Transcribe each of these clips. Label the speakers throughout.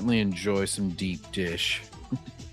Speaker 1: certainly enjoy some deep dish.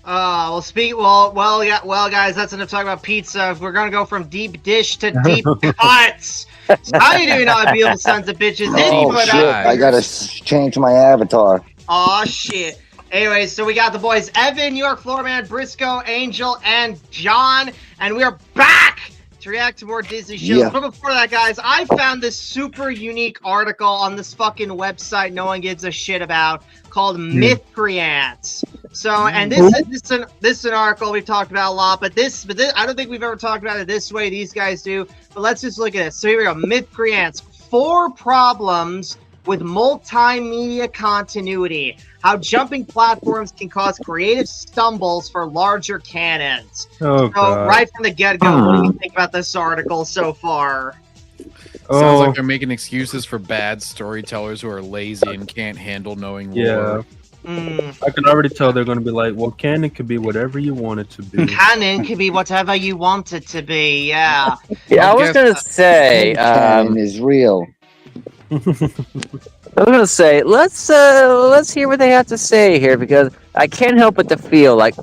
Speaker 2: Well, guys, that's enough talking about pizza. We're gonna go from deep dish to deep cuts. So how you doing, all beautiful sons of bitches?
Speaker 3: Oh shit! I gotta change my avatar.
Speaker 2: Oh shit. Anyways, so we got the boys Evan, New York Floor Man, Briscoe, Angel, and John, and we are back to react to more Disney shows.
Speaker 3: Yeah.
Speaker 2: But before that, guys, I found this super unique article on this fucking website no one gives a shit about called Mythcreants. So, and this is an article we've talked about a lot, but this I don't think we've ever talked about it this way. These guys do. But let's just look at this. So here we go. Mythcreants. 4 problems with multimedia continuity. How jumping platforms can cause creative stumbles for larger canons.
Speaker 4: Oh, God.
Speaker 2: Right from the get-go, what do you think about this article so far?
Speaker 1: Sounds like they're making excuses for bad storytellers who are lazy and can't handle knowing lore.
Speaker 4: I can already tell they're going to be like, well, canon could be whatever you want it to be.
Speaker 2: Canon could be whatever you want it to be, yeah.
Speaker 5: Yeah, I was going to say...
Speaker 3: canon is real.
Speaker 5: I was gonna say let's hear what they have to say here, because I can't help but to feel like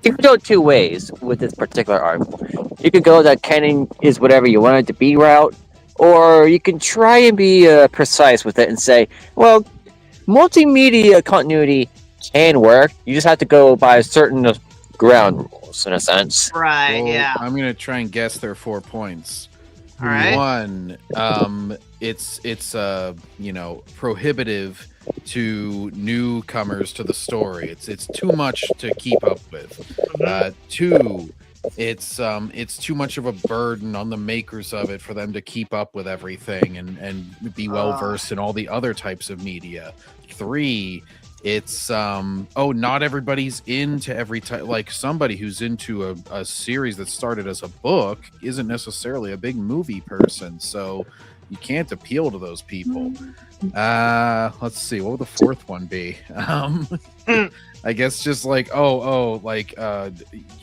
Speaker 5: you could go 2 ways with this particular article. You could go that canon is whatever you want it to be route, or you can try and be precise with it and say, well, multimedia continuity can work. You just have to go by certain ground rules in a sense.
Speaker 2: Right.
Speaker 1: Well,
Speaker 2: yeah.
Speaker 1: I'm gonna try and guess their 4 points.
Speaker 2: All right.
Speaker 1: 1, it's prohibitive to newcomers to the story. It's too much to keep up with. 2, it's too much of a burden on the makers of it for them to keep up with everything and be well versed in all the other types of media. 3, it's not everybody's into every type. Like somebody who's into a series that started as a book isn't necessarily a big movie person, so you can't appeal to those people. Let's see, what would the 4th one be? I guess just like you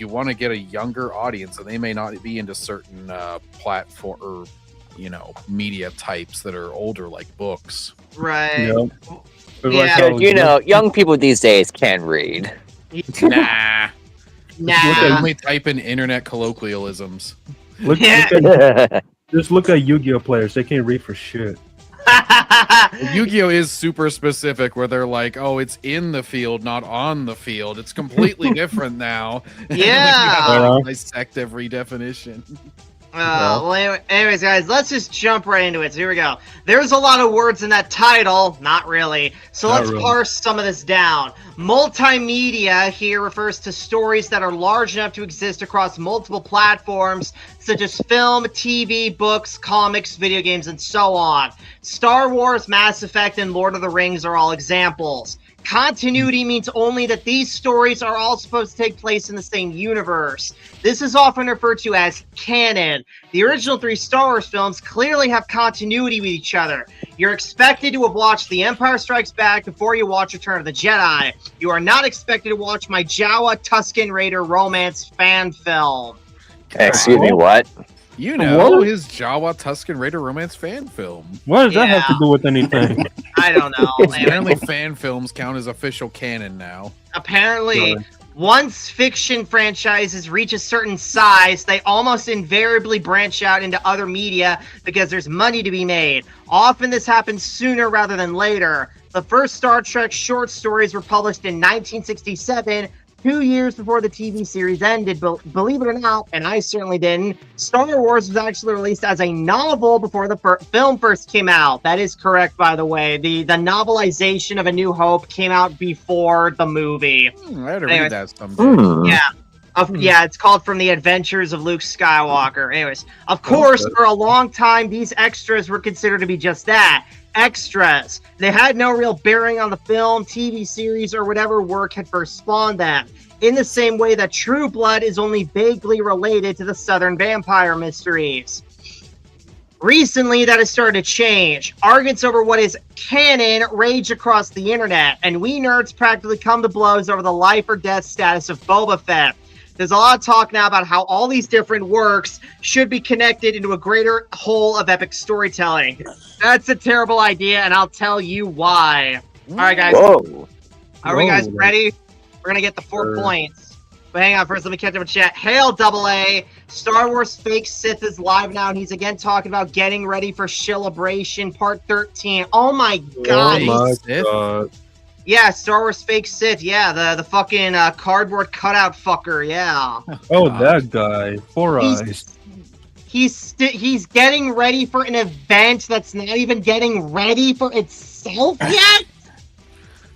Speaker 1: want to get a younger audience, and they may not be into certain platform or media types that are older, like books.
Speaker 2: Right.
Speaker 4: Yep.
Speaker 2: Yeah.
Speaker 5: Young people these days can read.
Speaker 1: Nah.
Speaker 2: Nah.
Speaker 1: Only type in internet colloquialisms.
Speaker 4: Just look at Yu-Gi-Oh players. They can't read for shit.
Speaker 1: Yu-Gi-Oh is super specific, where they're like, "Oh, it's in the field, not on the field. It's completely different now."
Speaker 2: Yeah.
Speaker 1: You have to dissect every definition.
Speaker 2: Well, anyways, guys, let's just jump right into it. So here we go. There's a lot of words in that title. Not really. So let's parse some of this down. Multimedia here refers to stories that are large enough to exist across multiple platforms, such as film, TV, books, comics, video games, and so on. Star Wars, Mass Effect, and Lord of the Rings are all examples. Continuity means only that these stories are all supposed to take place in the same universe. This is often referred to as canon. The original 3 Star Wars films clearly have continuity with each other. You're expected to have watched The Empire Strikes Back before you watch Return of the Jedi. You are not expected to watch my Jawa Tusken Raider romance fan film.
Speaker 5: Excuse me, what?
Speaker 1: His Jawa Tusken Raider romance fan film.
Speaker 4: What does that have to do with anything?
Speaker 2: I don't know.
Speaker 1: Apparently fan films count as official canon now.
Speaker 2: Apparently, once fiction franchises reach a certain size, they almost invariably branch out into other media because there's money to be made. Often this happens sooner rather than later. The first Star Trek short stories were published in 1967, 2 years before the TV series ended. But believe it or not, and I certainly didn't, Star Wars was actually released as a novel before the film first came out. That is correct, by the way. The novelization of A New Hope came out before the movie.
Speaker 1: I had to read that someday.
Speaker 2: Yeah, it's called From the Adventures of Luke Skywalker. Anyways, of course, for a long time, these extras were considered to be just that. Extras. They had no real bearing on the film, TV series, or whatever work had first spawned them. In the same way that True Blood is only vaguely related to the Southern Vampire Mysteries. Recently, that has started to change. Arguments over what is canon rage across the internet, and we nerds practically come to blows over the life or death status of Boba Fett. There's a lot of talk now about how all these different works should be connected into a greater whole of epic storytelling. That's a terrible idea, and I'll tell you why. All right, guys.
Speaker 5: Whoa.
Speaker 2: Are we guys
Speaker 4: Whoa.
Speaker 2: ready? We're gonna get the 4 points. But hang on first, let me catch up with chat. Hail Double A! Star Wars Fake Sith is live now, and he's again talking about getting ready for Shillabration Part 13. Oh my god!
Speaker 4: Oh my
Speaker 1: Sith?
Speaker 4: god.
Speaker 2: Yeah, Star Wars Fake Sith. Yeah, the fucking cardboard cutout fucker. Yeah.
Speaker 4: Oh, that guy. 4 eyes.
Speaker 2: He's getting ready for an event that's not even getting ready for itself yet.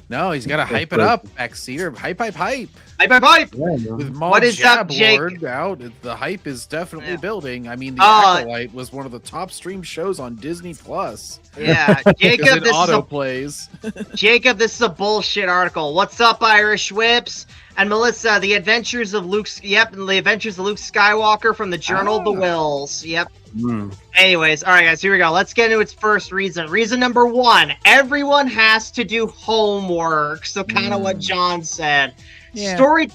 Speaker 1: No, he's got to hype it up. Backseater, hype.
Speaker 2: Hype.
Speaker 4: Yeah, man.
Speaker 1: With Maul
Speaker 2: What is up,
Speaker 1: Jablord
Speaker 2: Jake?
Speaker 1: out, the hype is definitely building. I mean, the
Speaker 2: Uh,
Speaker 1: Acolyte was one of the top streamed shows on Disney Plus.
Speaker 2: Yeah, Jacob.
Speaker 1: It
Speaker 2: This
Speaker 1: auto
Speaker 2: is
Speaker 1: plays.
Speaker 2: Jacob. This is a bullshit article. What's up, Irish Whips? And Melissa, the Adventures of Luke. Yep, the Adventures of Luke Skywalker from the Journal of the Wills. Yep. Anyways, all right, guys, here we go. Let's get into its first reason. Reason number 1: everyone has to do homework. So, kind of what John said.
Speaker 1: Yeah.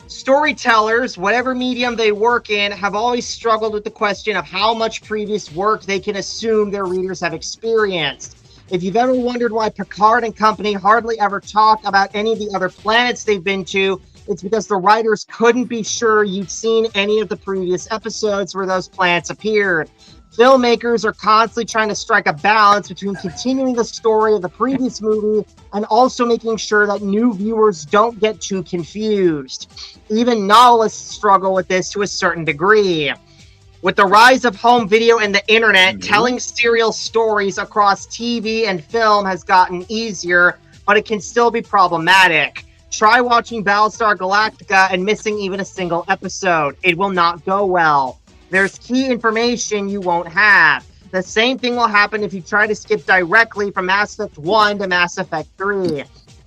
Speaker 2: Storytellers, whatever medium they work in, have always struggled with the question of how much previous work they can assume their readers have experienced. If you've ever wondered why Picard and company hardly ever talk about any of the other planets they've been to, it's because the writers couldn't be sure you'd seen any of the previous episodes where those planets appeared. Filmmakers are constantly trying to strike a balance between continuing the story of the previous movie and also making sure that new viewers don't get too confused. Even novelists struggle with this to a certain degree. With the rise of home video and the internet, telling serial stories across TV and film has gotten easier, but it can still be problematic. Try watching Battlestar Galactica and missing even a single episode. It will not go well. There's key information you won't have. The same thing will happen if you try to skip directly from Mass Effect 1 to Mass Effect 3.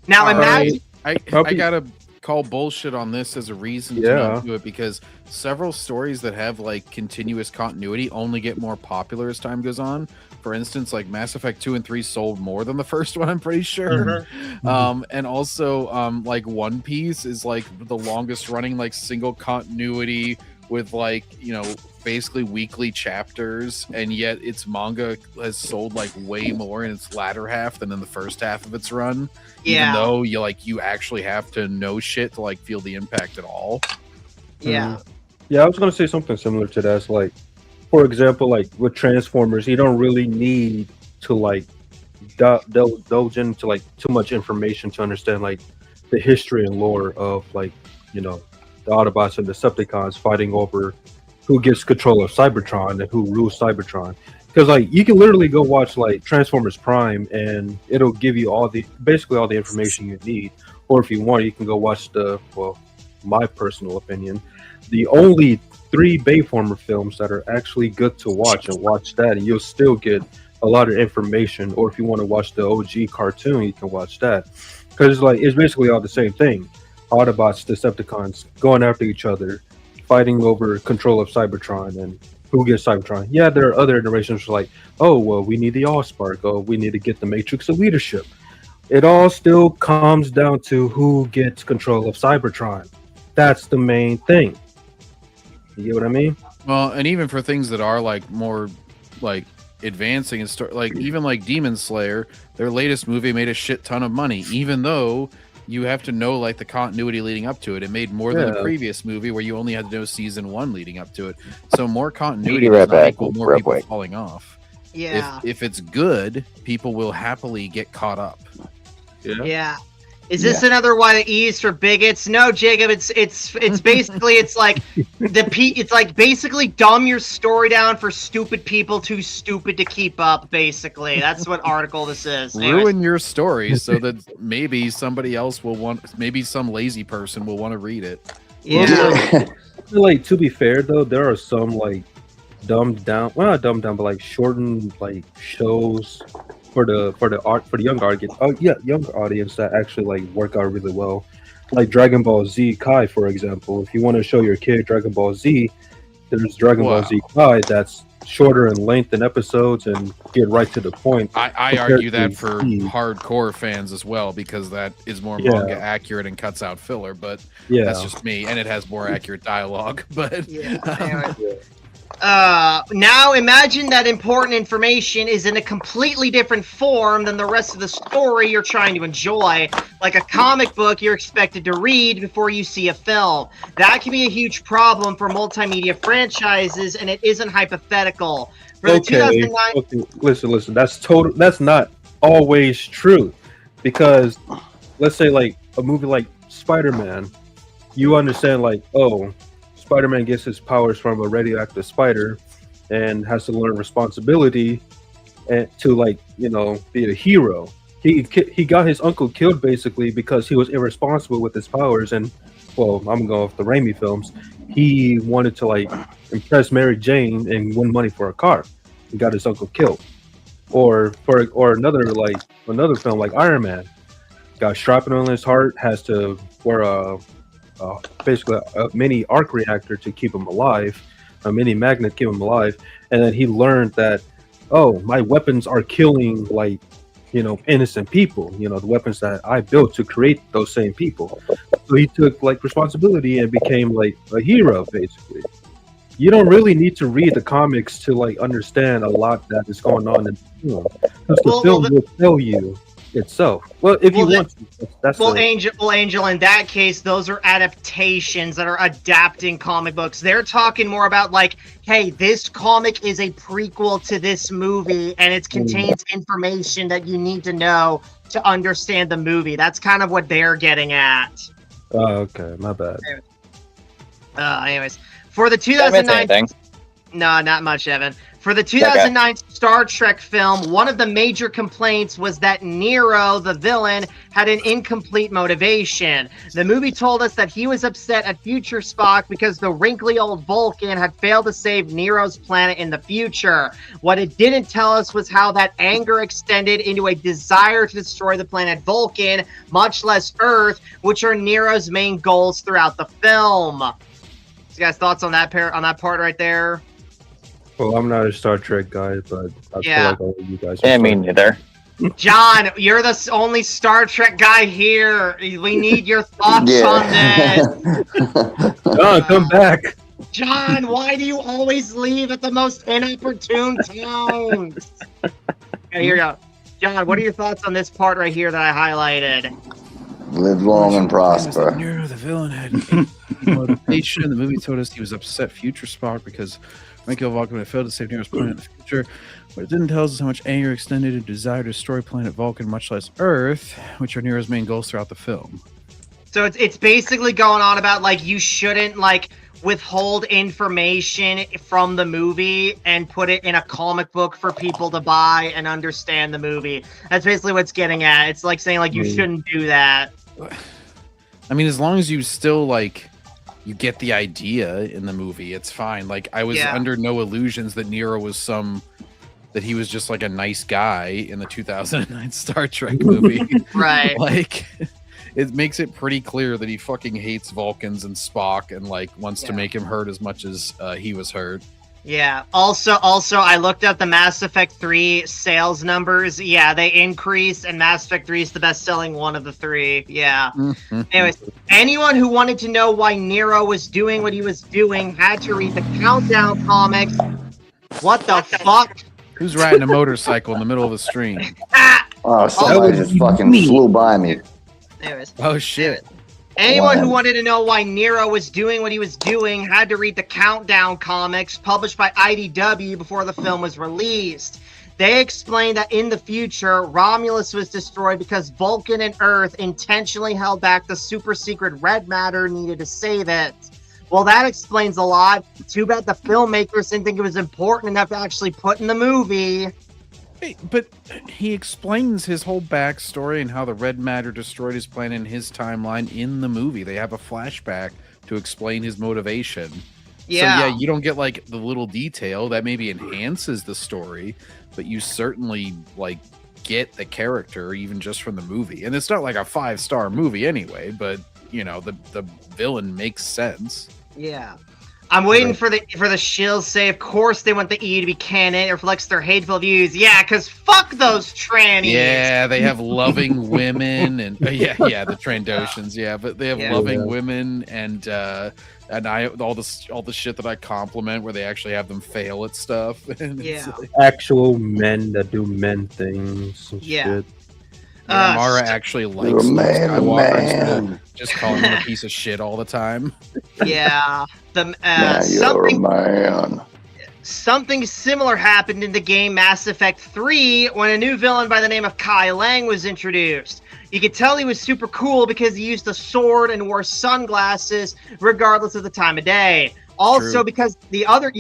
Speaker 2: Now imagine...
Speaker 1: I gotta call bullshit on this as a reason to not do it, because several stories that have like continuous continuity only get more popular as time goes on. For instance, like Mass Effect 2 and 3 sold more than the first one, I'm pretty sure. And also like One Piece is like the longest running like single continuity with like, you know, basically weekly chapters, and yet its manga has sold like way more in its latter half than in the first half of its run. Even though you actually have to know shit to like feel the impact at all.
Speaker 2: Yeah.
Speaker 4: Yeah, I was gonna say something similar to that. It's like, for example, like with Transformers, you don't really need to like delve into like too much information to understand like the history and lore of like, you know, the Autobots and Decepticons fighting over who gets control of Cybertron and who rules Cybertron. Because like you can literally go watch like Transformers Prime and it'll give you basically all the information you need. Or if you want, you can go watch my personal opinion, the only 3 Bayformer films that are actually good to watch, and watch that and you'll still get a lot of information. Or if you want to watch the OG cartoon, you can watch that. Because like it's basically all the same thing. Autobots, Decepticons going after each other, fighting over control of Cybertron and who gets Cybertron. Yeah, there are other iterations like, oh, well, we need the Allspark. Oh, we need to get the Matrix of Leadership. It all still comes down to who gets control of Cybertron. That's the main thing. You get what I mean?
Speaker 1: Well, and even for things that are like more like advancing and start like even like Demon Slayer, their latest movie made a shit ton of money, even though you have to know like the continuity leading up to it. It made more than the previous movie where you only had to know season 1 leading up to it. So more continuity does not equal more people falling off.
Speaker 2: Yeah.
Speaker 1: If it's good, people will happily get caught up.
Speaker 2: Yeah. Is this another why the E is for bigots? No, Jacob. It's basically it's like it's like basically dumb your story down for stupid people too stupid to keep up. Basically, that's what article this is.
Speaker 1: Ruin your story so that maybe somebody else will want. Maybe some lazy person will want to read it.
Speaker 2: Yeah.
Speaker 4: Like to be fair though, there are some like dumbed down, well not dumbed down, but like shortened like shows for the young audience that actually like work out really well, like Dragon Ball Z Kai, for example. If you want to show your kid Dragon Ball Z, there's Dragon Ball Z Kai that's shorter in length and episodes and get right to the point.
Speaker 1: I argue that for hardcore fans as well, because that is more manga accurate and cuts out filler, but that's just me, and it has more accurate dialogue. But
Speaker 2: Now imagine that important information is in a completely different form than the rest of the story you're trying to enjoy, like a comic book you're expected to read before you see a film. That can be a huge problem for multimedia franchises, and it isn't hypothetical. For the 2009
Speaker 4: okay, listen. That's not always true, because let's say like a movie like Spider-Man, you understand like, oh, Spider-Man gets his powers from a radioactive spider and has to learn responsibility and to like, be a hero. He got his uncle killed basically because he was irresponsible with his powers, and well, I'm going with the Raimi films. He wanted to like impress Mary Jane and win money for a car. He got his uncle killed. Or another film like Iron Man, got shrapnel in his heart, has to wear basically a mini arc reactor to keep him alive, a mini magnet to keep him alive, and then he learned that, oh, my weapons are killing like, innocent people, the weapons that I built to create those same people. So he took like responsibility and became like a hero basically. You don't really need to read the comics to like understand a lot that is going on in the film, because the film will tell you itself. Well, if you want to, that's
Speaker 2: Angel. In that case, those are adaptations that are adapting comic books. They're talking more about like, hey, this comic is a prequel to this movie, and it contains information that you need to know to understand the movie. That's kind of what they're getting at.
Speaker 4: Oh, okay, my bad.
Speaker 2: Anyways, for the 2009. No, not much, Evan. For the 2009 Star Trek film, one of the major complaints was that Nero, the villain, had an incomplete motivation. The movie told us that he was upset at future Spock because the wrinkly old Vulcan had failed to save Nero's planet in the future. What it didn't tell us was how that anger extended into a desire to destroy the planet Vulcan, much less Earth, which are Nero's main goals throughout the film. So you guys, thoughts on that part right there?
Speaker 4: Well, I'm not a Star Trek guy, but I feel like all of you guys are.
Speaker 5: Yeah, me neither.
Speaker 2: John, you're the only Star Trek guy here. We need your thoughts on this.
Speaker 4: John, come back.
Speaker 2: John, why do you always leave at the most inopportune times? Okay, here we go. John, what are your thoughts on this part right here that I highlighted?
Speaker 3: Live long and prosper.
Speaker 1: Nero, the villain, had motivation. The movie told us he was upset future Spock because Michael Vulcan had failed to save Nero's planet in the future. What it didn't tell us is how much anger extended into desire to destroy planet Vulcan, much less Earth, which are Nero's main goals throughout the film.
Speaker 2: So it's basically going on about like you shouldn't like withhold information from the movie and put it in a comic book for people to buy and understand the movie. That's basically what it's getting at. It's like saying like you shouldn't do that.
Speaker 1: I mean, as long as you still like you get the idea in the movie, it's fine. Like I was under no illusions that Nero was that he was just like a nice guy in the 2009 Star Trek movie.
Speaker 2: Right.
Speaker 1: Like it makes it pretty clear that he fucking hates Vulcans and Spock and like wants to make him hurt as much as he was hurt.
Speaker 2: Yeah. Also, I looked up the Mass Effect 3 sales numbers. Yeah, they increased, and Mass Effect 3 is the best-selling one of the three. Yeah. Anyways, anyone who wanted to know why Nero was doing what he was doing had to read the Countdown comics. What the fuck?
Speaker 1: Who's riding a motorcycle in the middle of the stream?
Speaker 3: Oh, somebody just fucking flew by me.
Speaker 2: Anyways.
Speaker 1: Oh, shit.
Speaker 2: Anyone who wanted to know why Nero was doing what he was doing had to read the Countdown comics published by IDW before the film was released. They explained that in the future, Romulus was destroyed because Vulcan and Earth intentionally held back the super secret red matter needed to save it. Well, that explains a lot. Too bad the filmmakers didn't think it was important enough to actually put in the movie.
Speaker 1: Hey, but he explains his whole backstory and how the red matter destroyed his planet in his timeline in the movie. They have a flashback to explain his motivation.
Speaker 2: Yeah.
Speaker 1: So, yeah, you don't get, like, the little detail that maybe enhances the story, but you certainly, like, get the character even just from the movie. And it's not like a 5-star movie anyway, but, you know, the villain makes sense.
Speaker 2: Yeah. I'm waiting for the shills say, of course they want the E to be canon. It reflects their hateful views. Yeah, because fuck those trannies.
Speaker 1: Yeah, they have loving women and the Trandoshans. Yeah, but they have loving women and all the shit that I compliment where they actually have them fail at stuff. And
Speaker 4: actual men that do men things. And shit.
Speaker 1: Mara actually likes Luke Skywalker instead of just calling him a piece of shit all the time.
Speaker 2: Yeah.
Speaker 3: You're a man.
Speaker 2: Something similar happened in the game Mass Effect 3 when a new villain by the name of Kai Lang was introduced. You could tell he was super cool because he used a sword and wore sunglasses regardless of the time of day. Also, because the other,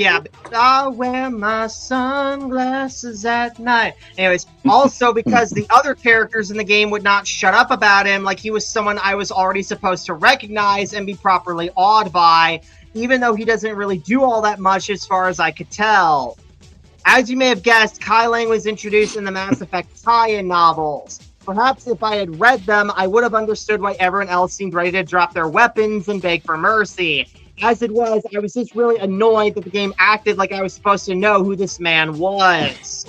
Speaker 2: I wear my sunglasses at night. Anyways, also because the other characters in the game would not shut up about him, like he was someone I was already supposed to recognize and be properly awed by, even though he doesn't really do all that much as far as I could tell. As you may have guessed, Kai Lang was introduced in the Mass Effect tie-in novels. Perhaps if I had read them, I would have understood why everyone else seemed ready to drop their weapons and beg for mercy. As it was, I was just really annoyed that the game acted like I was supposed to know who this man was.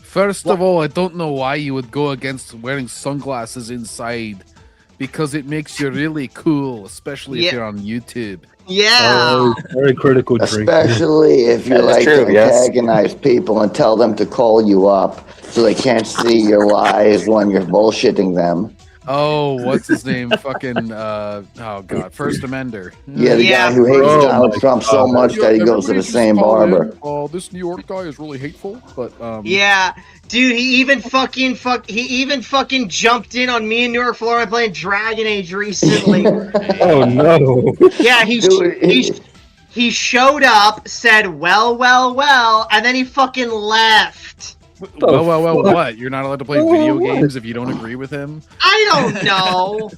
Speaker 1: First of all, I don't know why you would go against wearing sunglasses inside, because it makes you really cool, especially if you're on YouTube.
Speaker 2: Yeah.
Speaker 4: Very critical drink.
Speaker 3: Especially if you like to antagonize people and tell them to call you up so they can't see your lies when you're bullshitting them.
Speaker 1: Oh, what's his name? Fucking, First Amender.
Speaker 3: Yeah, the guy who hates Donald Trump so much that he goes to the same barber.
Speaker 1: This New York guy is really hateful, but
Speaker 2: yeah, dude, he even fucking jumped in on me and New York Florida playing Dragon Age recently.
Speaker 4: Oh no.
Speaker 2: Yeah, he showed up, said well, and then he fucking left.
Speaker 1: Well, what? You're not allowed to play video games if you don't agree with him?
Speaker 2: I don't know.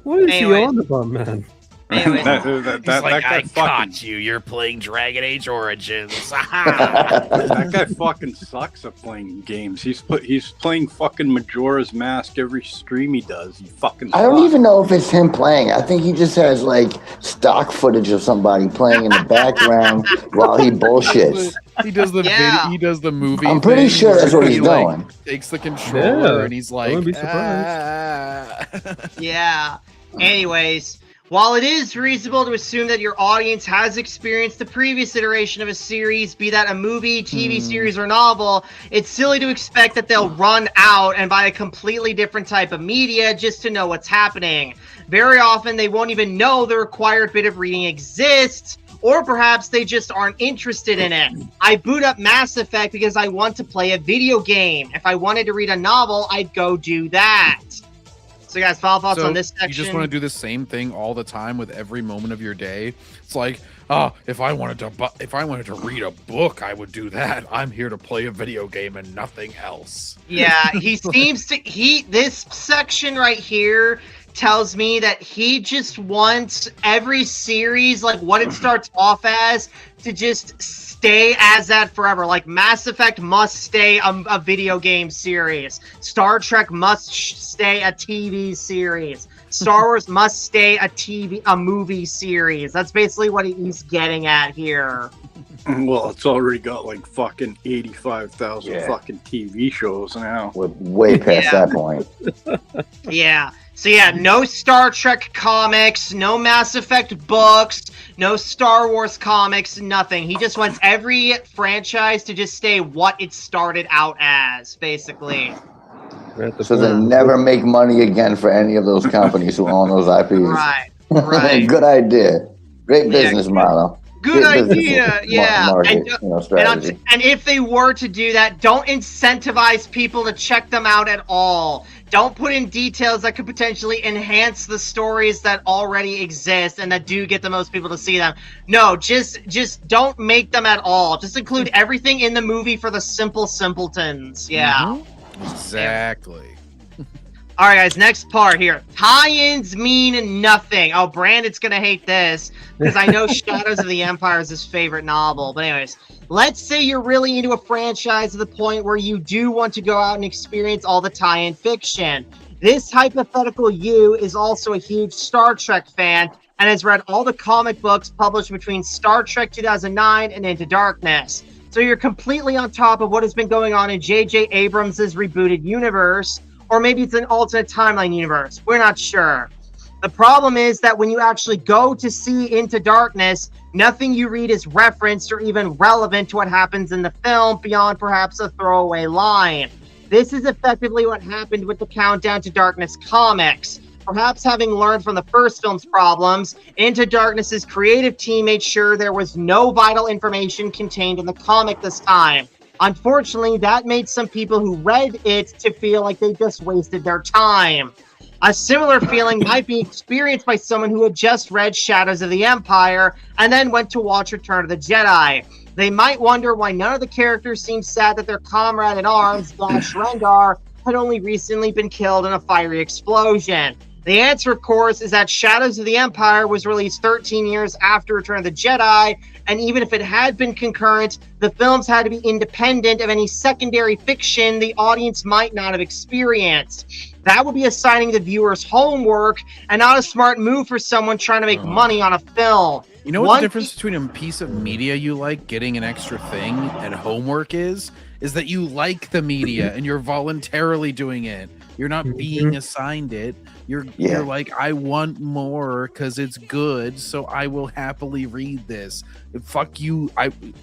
Speaker 4: What is he on about, man?
Speaker 1: I caught you. You're playing Dragon Age Origins.
Speaker 6: That guy fucking sucks at playing games. He's playing fucking Majora's Mask every stream he does. He fucking sucks.
Speaker 3: I don't even know if it's him playing. I think he just has like stock footage of somebody playing in the background while he bullshits.
Speaker 1: He does the video, he does the movie.
Speaker 3: I'm pretty sure that's what he's doing.
Speaker 1: Like, takes the controller and he's like,
Speaker 4: I wouldn't be surprised.
Speaker 2: Yeah. Anyways, while it is reasonable to assume that your audience has experienced the previous iteration of a series, be that a movie, TV series, or novel, it's silly to expect that they'll run out and buy a completely different type of media just to know what's happening. Very often, they won't even know the required bit of reading exists, or perhaps they just aren't interested in it. I boot up Mass Effect because I want to play a video game. If I wanted to read a novel, I'd go do that. So guys, final thoughts on this section?
Speaker 1: You just want to do the same thing all the time with every moment of your day? It's like, if I wanted to read a book, I would do that. I'm here to play a video game and nothing else.
Speaker 2: Yeah, this section right here tells me that he just wants every series, like what it starts off as, to just stay as that forever. Like Mass Effect must stay a video game series. Star Trek must stay a TV series. Star Wars must stay a movie series. That's basically what he's getting at here.
Speaker 6: Well, it's already got like fucking 85,000 fucking TV shows now.
Speaker 3: We're way past that point.
Speaker 2: Yeah. So yeah, no Star Trek comics, no Mass Effect books, no Star Wars comics, nothing. He just wants every franchise to just stay what it started out as, basically.
Speaker 3: So they never make money again for any of those companies who own those IPs.
Speaker 2: Right.
Speaker 3: Good idea. Great business model.
Speaker 2: Good idea, and if they were to do that, don't incentivize people to check them out at all. Don't put in details that could potentially enhance the stories that already exist and that do get the most people to see them. No, just don't make them at all. Just include everything in the movie for the simple simpletons. Yeah.
Speaker 1: Mm-hmm. Exactly.
Speaker 2: All right, guys, next part here. Tie-ins mean nothing. Oh, Brandon's going to hate this because I know Shadows of the Empire is his favorite novel. But anyways, let's say you're really into a franchise to the point where you do want to go out and experience all the tie-in fiction. This hypothetical you is also a huge Star Trek fan and has read all the comic books published between Star Trek 2009 and Into Darkness. So you're completely on top of what has been going on in J.J. Abrams' rebooted universe, or maybe it's an alternate timeline universe. We're not sure. The problem is that when you actually go to see Into Darkness, nothing you read is referenced or even relevant to what happens in the film beyond perhaps a throwaway line. This is effectively what happened with the Countdown to Darkness comics. Perhaps having learned from the first film's problems, Into Darkness's creative team made sure there was no vital information contained in the comic this time. Unfortunately, that made some people who read it to feel like they just wasted their time. A similar feeling might be experienced by someone who had just read Shadows of the Empire and then went to watch Return of the Jedi. They might wonder why none of the characters seem sad that their comrade in arms, Dash Rendar, had only recently been killed in a fiery explosion. The answer, of course, is that Shadows of the Empire was released 13 years after Return of the Jedi, and even if it had been concurrent, the films had to be independent of any secondary fiction the audience might not have experienced. That would be assigning the viewers homework and not a smart move for someone trying to make money on a film.
Speaker 1: You know what the difference between a piece of media you like getting an extra thing and homework is that you like the media and you're voluntarily doing it. You're not being assigned it. You're like, I want more because it's good, so I will happily read this. Fuck you.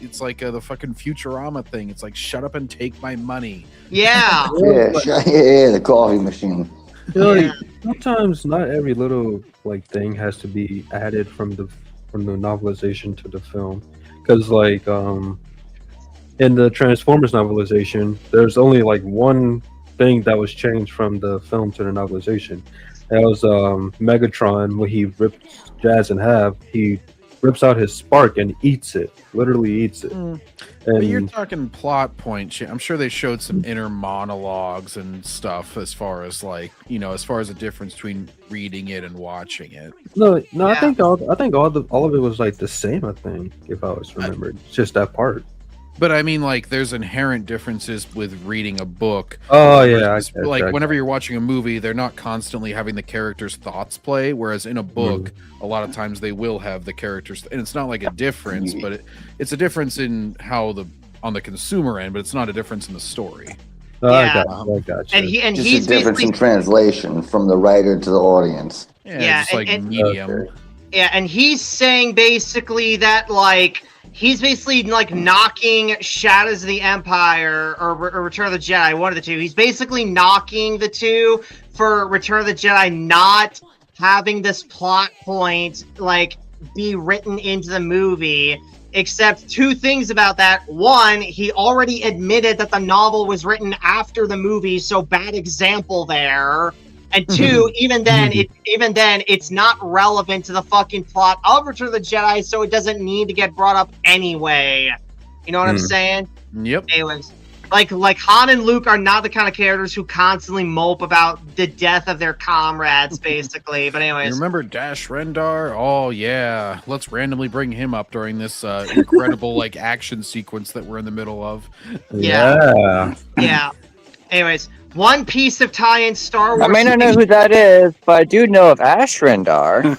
Speaker 1: It's like the fucking Futurama thing. It's like, shut up and take my money.
Speaker 2: Yeah.
Speaker 3: The coffee machine.
Speaker 4: Like, sometimes not every little like thing has to be added from the novelization to the film, because like in the Transformers novelization, there's only like one thing that was changed from the film to the novelization. That was Megatron, when he rips Jazz in half, he rips out his spark and eats it, literally eats it.
Speaker 1: But you're talking plot point. I'm sure they showed some inner monologues and stuff as far as like, as far as the difference between reading it and watching it.
Speaker 4: No, yeah. I think all of it was like the same. I think, if I was remembered, it's just that part.
Speaker 1: But I mean, like, there's inherent differences with reading a book.
Speaker 4: Oh yeah,
Speaker 1: whenever you're watching a movie, they're not constantly having the characters' thoughts play. Whereas in a book, a lot of times they will have the characters, and it's not like a difference, but it's a difference in how on the consumer end, but it's not a difference in the story.
Speaker 4: I got you.
Speaker 2: And
Speaker 3: just
Speaker 2: he's
Speaker 3: a difference in translation from the writer to the audience.
Speaker 1: Yeah, just like medium.
Speaker 4: Okay.
Speaker 2: Yeah, and he's saying basically that like. He's basically like knocking Shadows of the Empire or Return of the Jedi, one of the two. He's basically knocking the two for Return of the Jedi not having this plot point like be written into the movie. Except two things about that. One, he already admitted that the novel was written after the movie, so bad example there. And two, even then, it's not relevant to the fucking plot of Return of the Jedi, so it doesn't need to get brought up anyway. You know what I'm saying?
Speaker 1: Yep.
Speaker 2: Anyways, like Han and Luke are not the kind of characters who constantly mope about the death of their comrades, basically. But anyways,
Speaker 1: you remember Dash Rendar? Oh yeah, let's randomly bring him up during this incredible like action sequence that we're in the middle of.
Speaker 2: Yeah. Anyways. One piece of tie-in Star Wars.
Speaker 5: I may not know who that is, but I do know of Ash Rendar.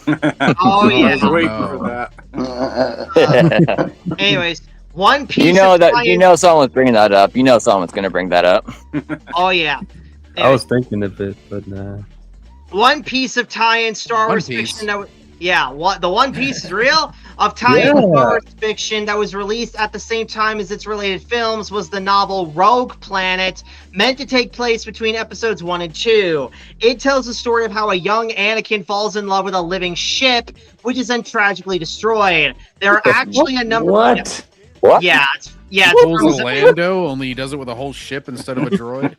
Speaker 2: Oh yeah.
Speaker 6: I was waiting for that.
Speaker 2: Anyways, one piece.
Speaker 5: You know someone's bringing that up. You know someone's going to bring that up.
Speaker 2: Oh yeah.
Speaker 4: Anyways, I was thinking of it, but nah.
Speaker 2: One piece of tie-in Star Wars fiction that. The One Piece is real of tie-in Star Wars fiction that was released at the same time as its related films was the novel Rogue Planet, meant to take place between episodes 1 and 2. It tells the story of how a young Anakin falls in love with a living ship, which is then tragically destroyed. There are actually a number.
Speaker 3: What?
Speaker 5: What?
Speaker 2: Yeah. Yeah.
Speaker 1: Pulls a Lando, only he does it with a whole ship instead of a droid.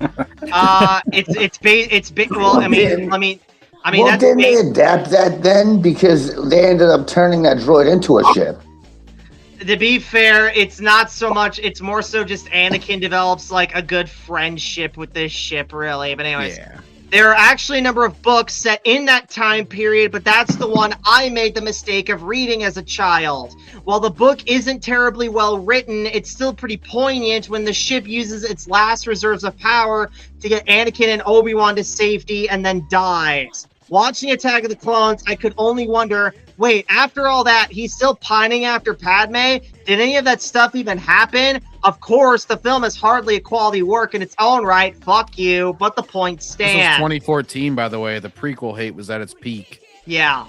Speaker 2: It's big. Well, I mean,
Speaker 3: didn't they adapt that then? Because they ended up turning that droid into a ship.
Speaker 2: To be fair, it's not so much. It's more so just Anakin develops like a good friendship with this ship, really. But anyways, There are actually a number of books set in that time period, but that's the one I made the mistake of reading as a child. While the book isn't terribly well written, it's still pretty poignant when the ship uses its last reserves of power to get Anakin and Obi-Wan to safety and then dies. Watching Attack of the Clones, I could only wonder, wait, after all that, he's still pining after Padme? Did any of that stuff even happen? Of course, the film is hardly a quality work in its own right. Fuck you, but the point stands.
Speaker 1: This was 2014, by the way. The prequel hate was at its peak.
Speaker 2: Yeah.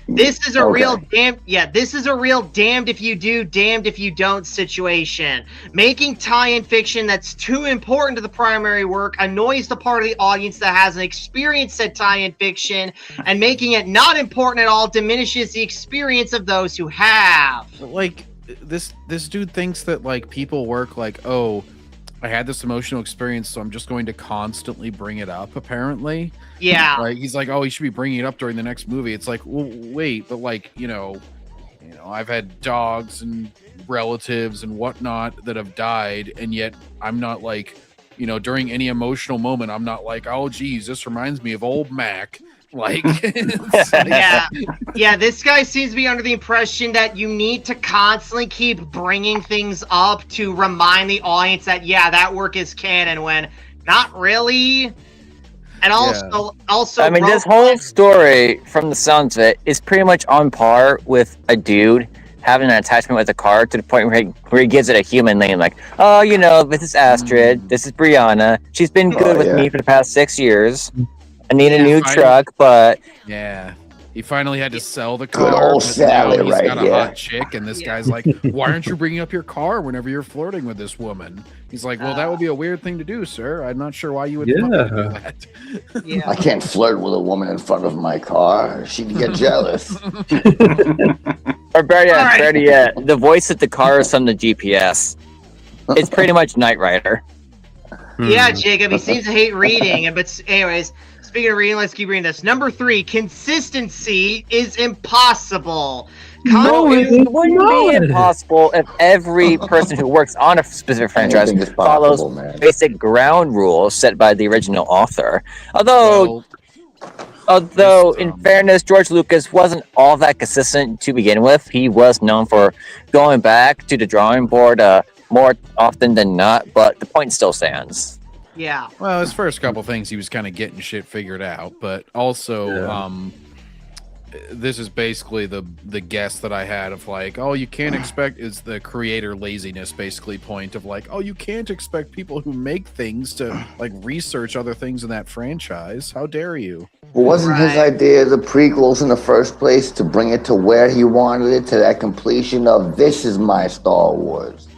Speaker 2: This is a real this is a real damned if you do, damned if you don't situation. Making tie-in fiction that's too important to the primary work annoys the part of the audience that hasn't experienced said tie-in fiction, and making it not important at all diminishes the experience of those who have.
Speaker 1: Like, this dude thinks that, like, people work like, oh, I had this emotional experience, so I'm just going to constantly bring it up, apparently.
Speaker 2: Yeah.
Speaker 1: Like, he's like, oh, he should be bringing it up during the next movie. It's like, well, wait, but, like, you know, I've had dogs and relatives and whatnot that have died, and yet I'm not like, during any emotional moment, I'm not like, oh, geez, this reminds me of old Mac. Like,
Speaker 2: yeah, this guy seems to be under the impression that you need to constantly keep bringing things up to remind the audience that, that work is canon, when not really. And also,
Speaker 5: I mean, this whole story, from the sounds of it, is pretty much on par with a dude having an attachment with a car to the point where he gives it a human name, like, oh, this is Astrid, this is Brianna, she's been good with me for the past 6 years. I need a new truck, but...
Speaker 1: Yeah. He finally had to sell the car.
Speaker 3: Good old Sally,
Speaker 1: he's got a
Speaker 3: here.
Speaker 1: hot chick, and this guy's like, why aren't you bringing up your car whenever you're flirting with this woman? He's like, well, that would be a weird thing to do, sir. I'm not sure why you would want to do that.
Speaker 2: Yeah.
Speaker 3: I can't flirt with a woman in front of my car. She'd get jealous.
Speaker 5: Or better yet, the voice of the car is from the GPS. It's pretty much Knight Rider.
Speaker 2: Yeah, Jacob, he seems to hate reading. But anyways, speaking of reading, let's keep reading this. Number 3, consistency is impossible.
Speaker 5: No, it wouldn't be impossible if every person who works on a specific franchise follows basic ground rules set by the original author. Although, in fairness, George Lucas wasn't all that consistent to begin with. He was known for going back to the drawing board more often than not, but the point still stands.
Speaker 2: Yeah.
Speaker 1: Well, his first couple things, he was kind of getting shit figured out, but also, this is basically the guess that I had of like, oh, you can't expect, is the creator laziness basically point of like, oh, you can't expect people who make things to like research other things in that franchise. How dare you?
Speaker 3: Wasn't his idea the prequels in the first place to bring it to where he wanted it, to that completion of this is my Star Wars?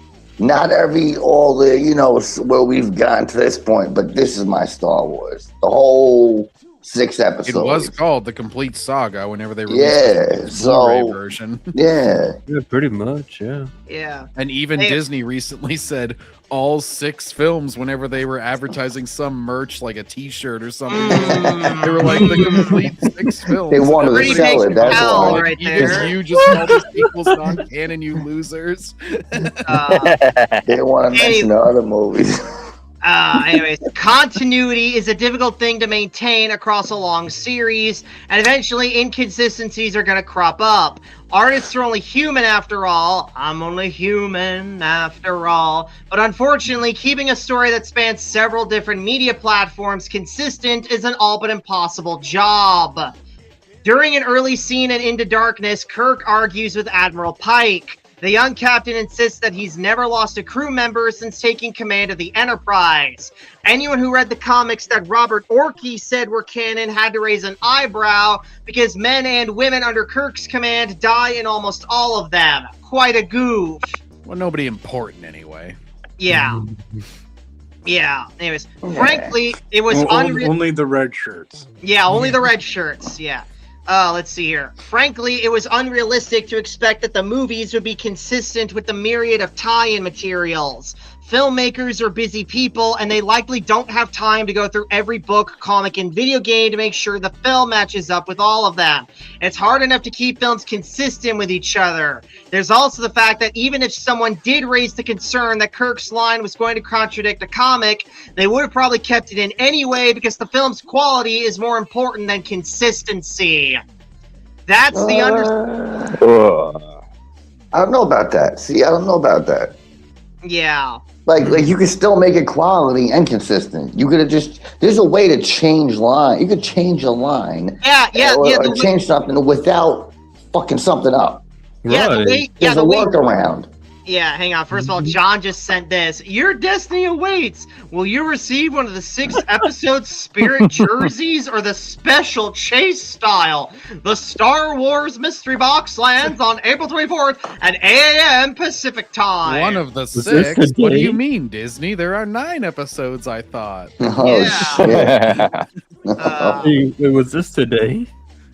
Speaker 3: Not all the where we've gotten to this point, but this is my Star Wars. The whole 6 episodes.
Speaker 1: It was called the complete saga whenever they released the Blu-ray version.
Speaker 3: Yeah,
Speaker 4: pretty much, yeah.
Speaker 2: Yeah.
Speaker 1: And even Disney recently said all 6 films whenever they were advertising some merch, like a T-shirt or something. They were like the complete 6 films.
Speaker 3: They wanted to sell it. That's why.
Speaker 2: Right there.
Speaker 1: You just call the sequels non-canon, you losers.
Speaker 3: They want to mention the other movies.
Speaker 2: Anyways, continuity is a difficult thing to maintain across a long series, and eventually inconsistencies are going to crop up. Artists are only human after all. I'm only human after all. But unfortunately, keeping a story that spans several different media platforms consistent is an all but impossible job. During an early scene in Into Darkness, Kirk argues with Admiral Pike. The young captain insists that he's never lost a crew member since taking command of the Enterprise. Anyone who read the comics that Robert Orci said were canon had to raise an eyebrow because men and women under Kirk's command die in almost all of them. Quite a goof.
Speaker 1: Well, nobody important anyway.
Speaker 2: Yeah. Yeah. Anyways, frankly, it was
Speaker 6: only the red shirts.
Speaker 2: Yeah, only the red shirts. Yeah. Let's see here. Frankly, it was unrealistic to expect that the movies would be consistent with the myriad of tie-in materials. Filmmakers are busy people, and they likely don't have time to go through every book, comic, and video game to make sure the film matches up with all of them. It's hard enough to keep films consistent with each other. There's also the fact that even if someone did raise the concern that Kirk's line was going to contradict a comic, they would have probably kept it in anyway because the film's quality is more important than consistency. That's the
Speaker 3: I don't know about that. See, I don't know about that.
Speaker 2: Yeah.
Speaker 3: Like you could still make it quality and consistent. You could have just. There's a way to change line. You could change a line. Or change something without fucking something up.
Speaker 2: Yeah,
Speaker 4: Right.
Speaker 3: There's a workaround.
Speaker 2: Yeah, hang on. First of all, John just sent this. Your destiny awaits. Will you receive one of the 6 episode Spirit jerseys or the special chase style? The Star Wars Mystery Box lands on April 24th at 8 a.m. Pacific time.
Speaker 1: One of the
Speaker 4: this
Speaker 1: 6? What do
Speaker 4: today?
Speaker 1: you mean, Disney? There are 9 episodes, I thought.
Speaker 3: Oh shit!
Speaker 4: Hey, was this today?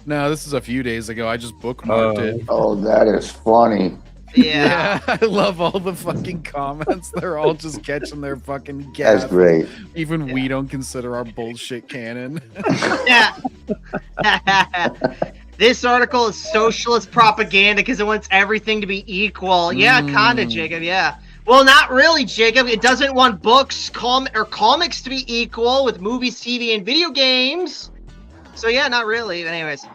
Speaker 1: No, this is a few days ago. I just bookmarked it.
Speaker 3: Oh, that is funny.
Speaker 2: Yeah.
Speaker 1: Yeah, I love all the fucking comments. They're all just catching their fucking gas.
Speaker 3: That's great.
Speaker 1: Even we don't consider our bullshit canon.
Speaker 2: Yeah. This article is socialist propaganda because it wants everything to be equal. Yeah, kind of, Jacob. Yeah. Well, not really, Jacob. It doesn't want books, comics to be equal with movies, TV, and video games. So yeah, not really. But anyways,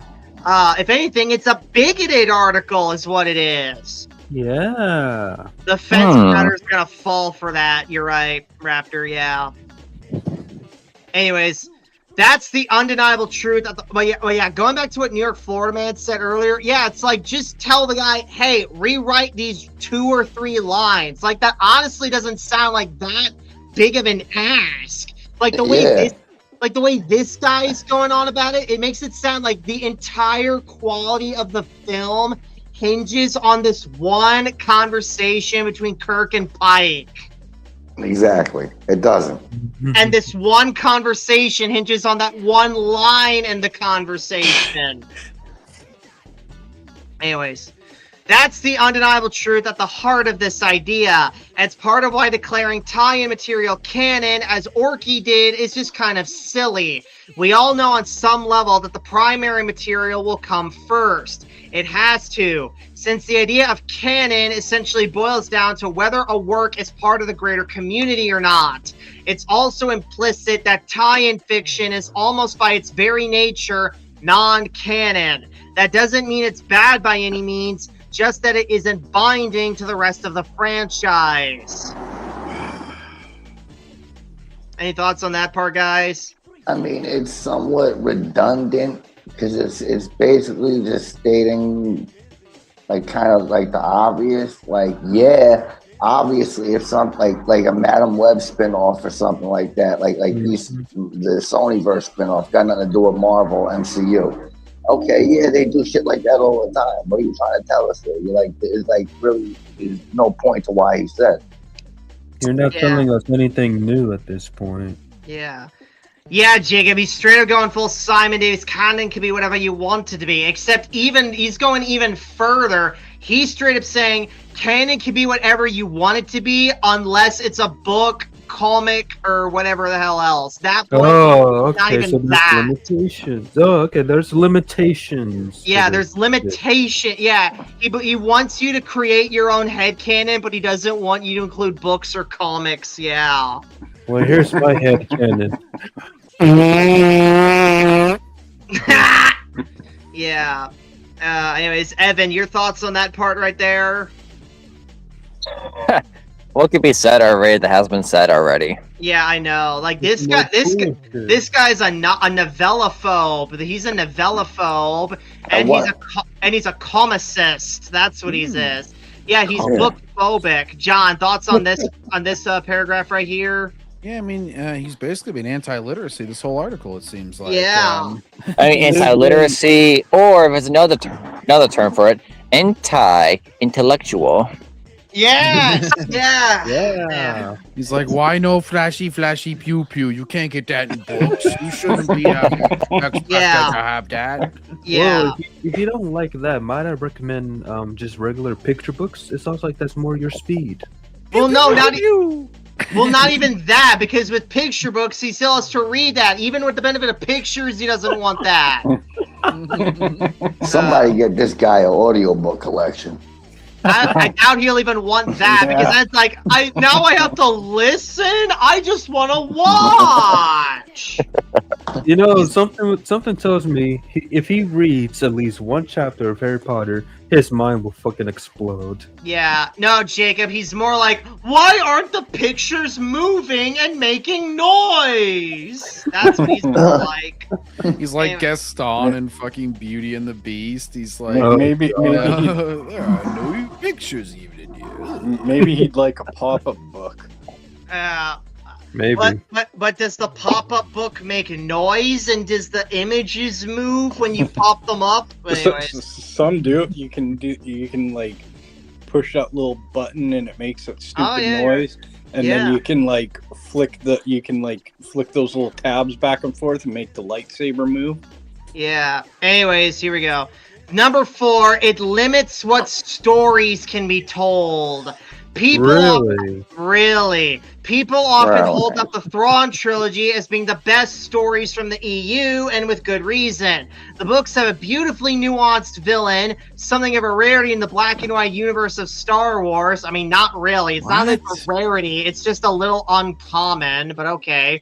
Speaker 2: if anything, it's a bigoted article, is what it is.
Speaker 4: Yeah.
Speaker 2: The fence matter's gonna fall for that. You're right, Raptor. Yeah. Anyways, that's the undeniable truth. But yeah, going back to what New York, Florida man said earlier. Yeah, it's like just tell the guy, hey, rewrite these 2 or 3 lines. Like that honestly doesn't sound like that big of an ask. Like the way the way this guy is going on about it, it makes it sound like the entire quality of the film hinges on this one conversation between Kirk and Pike.
Speaker 3: Exactly. It doesn't.
Speaker 2: And this one conversation hinges on that one line in the conversation. Anyways, that's the undeniable truth at the heart of this idea. And it's part of why declaring tie-in material canon, as Orky did, is just kind of silly. We all know on some level that the primary material will come first. It has to, since the idea of canon essentially boils down to whether a work is part of the greater community or not. It's also implicit that tie-in fiction is almost by its very nature non-canon. That doesn't mean it's bad by any means, just that it isn't binding to the rest of the franchise. Any thoughts on that part, guys?
Speaker 3: I mean, it's somewhat redundant because it's basically just stating like kind of like the obvious. Like, yeah, obviously if something like a Madam Web spinoff or something like that, like these the Sonyverse spinoff got nothing to do with Marvel MCU. Okay, yeah, they do shit like that all the time. What are you trying to tell us there? You're like, there's like really there's no point to why he said.
Speaker 4: You're not telling us anything new at this point.
Speaker 2: Yeah. Yeah, Jacob, he's straight up going full Simon Davis. Canon can be whatever you want it to be, except he's going even further. He's straight up saying canon can be whatever you want it to be unless it's a book, comic, or whatever the hell else. That point, not even
Speaker 4: so there's
Speaker 2: that.
Speaker 4: limitations. Oh, okay, there's limitations.
Speaker 2: Yeah, there's limitation. Yeah, he wants you to create your own headcanon, but he doesn't want you to include books or comics. Yeah.
Speaker 4: Well, here's my headcanon.
Speaker 2: Yeah. Anyways, Evan, your thoughts on that part right there?
Speaker 5: What could be said already that has been said already?
Speaker 2: Yeah, I know. Like this guy, this guy's a novellaphobe. He's a novellaphobe, and he's a comicist. That's what he is. Yeah, he's book phobic. John, thoughts on this paragraph right here?
Speaker 1: Yeah, I mean, he's basically been anti-literacy this whole article, it seems like.
Speaker 2: Yeah.
Speaker 5: I mean, anti-literacy, or if it's another term for it, anti-intellectual.
Speaker 2: Yes! Yeah!
Speaker 4: Yeah.
Speaker 1: He's like, why no flashy pew pew? You can't get that in books. You shouldn't be expected to have that.
Speaker 2: Yeah.
Speaker 4: Well, if you don't like that, might I recommend just regular picture books? It sounds like that's more your speed.
Speaker 2: Well, no, not you. Well, not even that, because with picture books, he still has to read that. Even with the benefit of pictures, he doesn't want that.
Speaker 3: Somebody get this guy an audiobook collection.
Speaker 2: I doubt he'll even want that, because that's like, I have to listen? I just want to watch!
Speaker 4: You know, something tells me if he reads at least one chapter of Harry Potter, his mind will fucking explode.
Speaker 2: Yeah, no, Jacob, he's more like, why aren't the pictures moving and making noise? That's what he's more like.
Speaker 1: He's like Gaston in fucking Beauty and the Beast. He's like,
Speaker 6: maybe
Speaker 1: there are no pictures even in here.
Speaker 6: maybe he'd like a pop-up book.
Speaker 4: Maybe.
Speaker 2: But does the pop-up book make noise, and does the images move when you pop them up? Anyways.
Speaker 6: Some do. You can like push that little button and it makes that stupid noise, and then you can like flick those little tabs back and forth and make the lightsaber move.
Speaker 2: Yeah. Anyways, here we go. Number 4, it limits what stories can be told. People often hold up the Thrawn trilogy as being the best stories from the EU, and with good reason. The books have a beautifully nuanced villain, something of a rarity in the black and white universe of Star Wars. I mean, not really. It's not a rarity. It's just a little uncommon, but okay.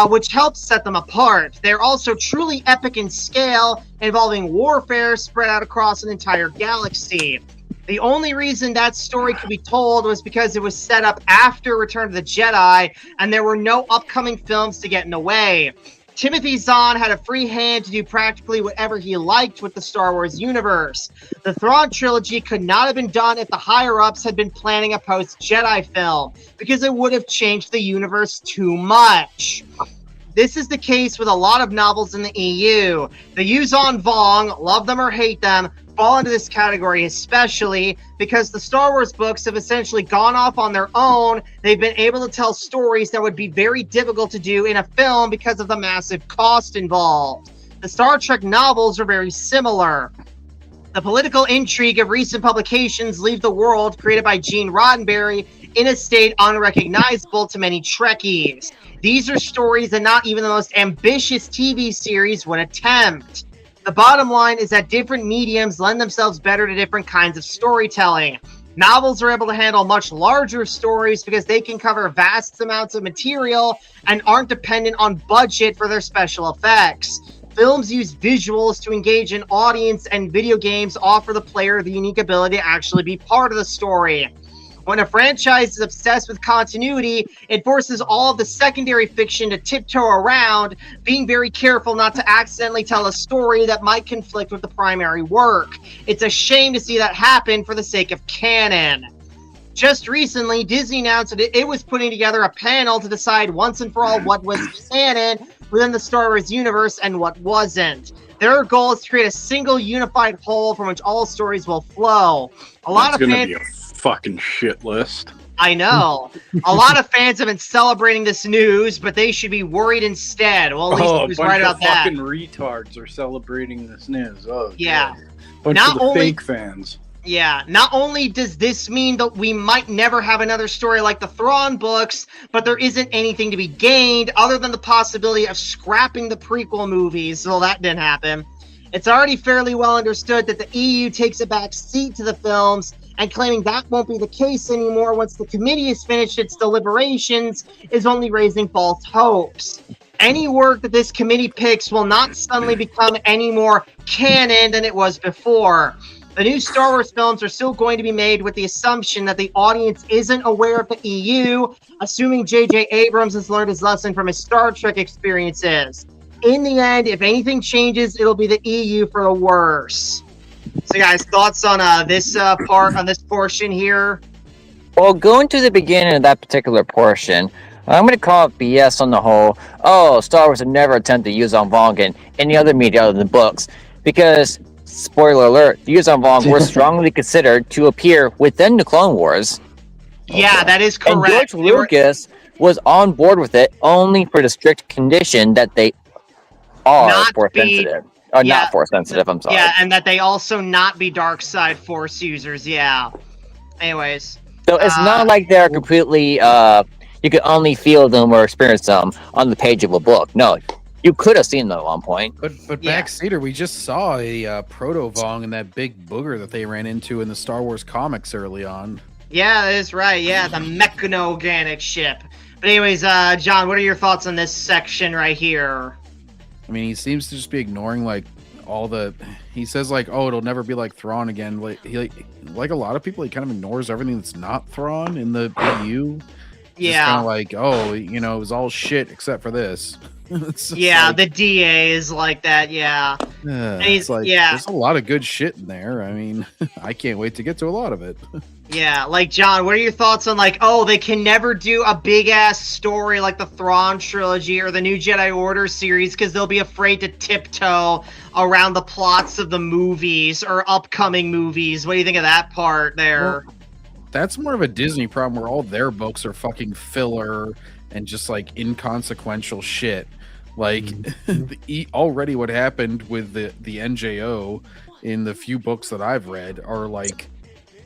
Speaker 2: Which helps set them apart. They're also truly epic in scale, involving warfare spread out across an entire galaxy. The only reason that story could be told was because it was set up after Return of the Jedi, and there were no upcoming films to get in the way. Timothy Zahn had a free hand to do practically whatever he liked with the Star Wars universe. The Thrawn trilogy could not have been done if the higher-ups had been planning a post-Jedi film, because it would have changed the universe too much. This is the case with a lot of novels in the EU. The Yuzhan Vong, love them or hate them, fall into this category, especially because the Star Wars books have essentially gone off on their own. They've been able to tell stories that would be very difficult to do in a film because of the massive cost involved. The Star Trek novels are very similar. The political intrigue of recent publications leave the world created by Gene Roddenberry in a state unrecognizable to many Trekkies. These are stories that not even the most ambitious TV series would attempt. The bottom line is that different mediums lend themselves better to different kinds of storytelling. Novels are able to handle much larger stories because they can cover vast amounts of material and aren't dependent on budget for their special effects. Films use visuals to engage an audience, and video games offer the player the unique ability to actually be part of the story. When a franchise is obsessed with continuity, it forces all of the secondary fiction to tiptoe around, being very careful not to accidentally tell a story that might conflict with the primary work. It's a shame to see that happen for the sake of canon. Just recently, Disney announced that it was putting together a panel to decide once and for all what was canon within the Star Wars universe and what wasn't. Their goal is to create a single unified whole from which all stories will flow.
Speaker 6: That's gonna be a fucking shit list.
Speaker 2: I know. A lot of fans have been celebrating this news, but they should be worried instead. Well, at least he was right about that.
Speaker 6: Fucking retards are celebrating this news. Oh,
Speaker 2: yeah.
Speaker 6: Bunch of the fake fans.
Speaker 2: Yeah, not only does this mean that we might never have another story like the Thrawn books, but there isn't anything to be gained other than the possibility of scrapping the prequel movies. Well, that didn't happen. It's already fairly well understood that the EU takes a back seat to the films, and claiming that won't be the case anymore once the committee has finished its deliberations is only raising false hopes. Any work that this committee picks will not suddenly become any more canon than it was before. The new Star Wars films are still going to be made with the assumption that the audience isn't aware of the EU, assuming J.J. Abrams has learned his lesson from his Star Trek experiences. In the end, if anything changes, it'll be the EU for the worse. So, guys, thoughts on this portion here?
Speaker 5: Well, going to the beginning of that particular portion, I'm going to call it BS on the whole. Oh, Star Wars would never attempt to use on Vong in any other media other than books, because, spoiler alert, the Yuzhan Vong were strongly considered to appear within the Clone Wars.
Speaker 2: Yeah, that is correct.
Speaker 5: And George Lucas was on board with it only for the strict condition that they are force sensitive. Or not force sensitive, I'm sorry.
Speaker 2: Yeah, and that they also not be dark side force users, yeah. Anyways.
Speaker 5: So it's not like they're completely. You could only feel them or experience them on the page of a book. No, you could have seen them at one point.
Speaker 1: But Backseater, we just saw a Proto Vong and that big booger that they ran into in the Star Wars comics early on.
Speaker 2: Yeah, that's right. Yeah, the mechano-organic ship. But anyways, John, what are your thoughts on this section right here?
Speaker 1: I mean, he seems to just be ignoring like all the. He says like, "Oh, it'll never be like Thrawn again." Like a lot of people, he kind of ignores everything that's not Thrawn in the EU.
Speaker 2: Yeah,
Speaker 1: kind of like, oh, you know, it was all shit except for this.
Speaker 2: Yeah, like, the DA is like that. Yeah,
Speaker 1: it's like, there's a lot of good shit in there. I mean, I can't wait to get to a lot of it.
Speaker 2: Yeah, like John, what are your thoughts on like, oh, they can never do a big ass story like the Thrawn trilogy or the New Jedi Order series because they'll be afraid to tiptoe around the plots of the movies or upcoming movies. What do you think of that part there?
Speaker 1: Well, that's more of a Disney problem where all their books are fucking filler and just like inconsequential shit. Like already what happened with the NJO in the few books that I've read are like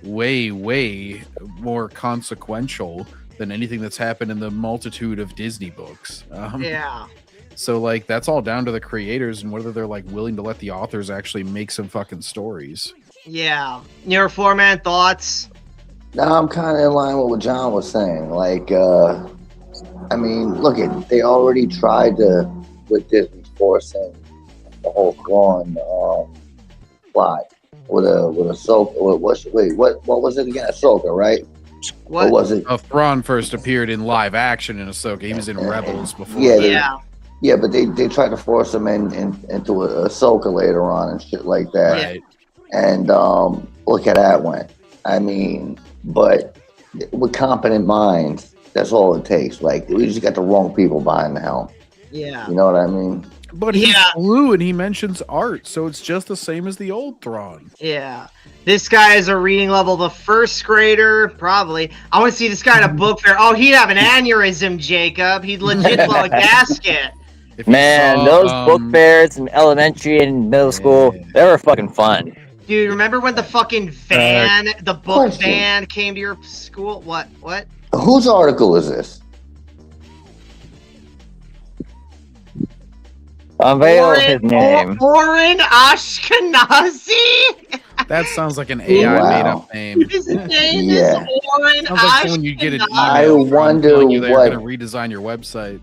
Speaker 1: way more consequential than anything that's happened in the multitude of Disney books.
Speaker 2: Yeah.
Speaker 1: So like that's all down to the creators and whether they're like willing to let the authors actually make some fucking stories.
Speaker 2: Yeah. Your four-man thoughts?
Speaker 3: No, I'm kind of in line with what John was saying. Like, I mean, look at they already tried to with Disney's forcing the whole Thrawn plot with Ahsoka. What was it again? Ahsoka, right?
Speaker 2: What
Speaker 3: or was it?
Speaker 1: Thrawn first appeared in live action in Ahsoka. He was in Rebels before.
Speaker 3: Yeah, but they tried to force him into Ahsoka later on and shit like that.
Speaker 1: Right.
Speaker 3: And look at that one. I mean, but with competent minds, that's all it takes. Like, we just got the wrong people behind the helm.
Speaker 2: Yeah.
Speaker 3: You know what I mean?
Speaker 1: But he's blue and he mentions art, so it's just the same as the old Thrawn.
Speaker 2: Yeah. This guy is a reading level of a first grader, probably. I want to see this guy at a book fair. Oh, he'd have an aneurysm, Jacob. He'd legit blow a gasket.
Speaker 5: Man, those book fairs in elementary and middle school, they were fucking fun.
Speaker 2: Dude, remember when the fucking van, the book van came to your school? What?
Speaker 3: Whose article is this?
Speaker 5: Unveil his name.
Speaker 2: Oren Ashkenazi?
Speaker 1: That sounds like an AI made-up name.
Speaker 2: His name is Oren
Speaker 1: Sounds like someone you get an email
Speaker 3: I wonder
Speaker 1: telling you they're
Speaker 3: what...
Speaker 1: going to redesign your website.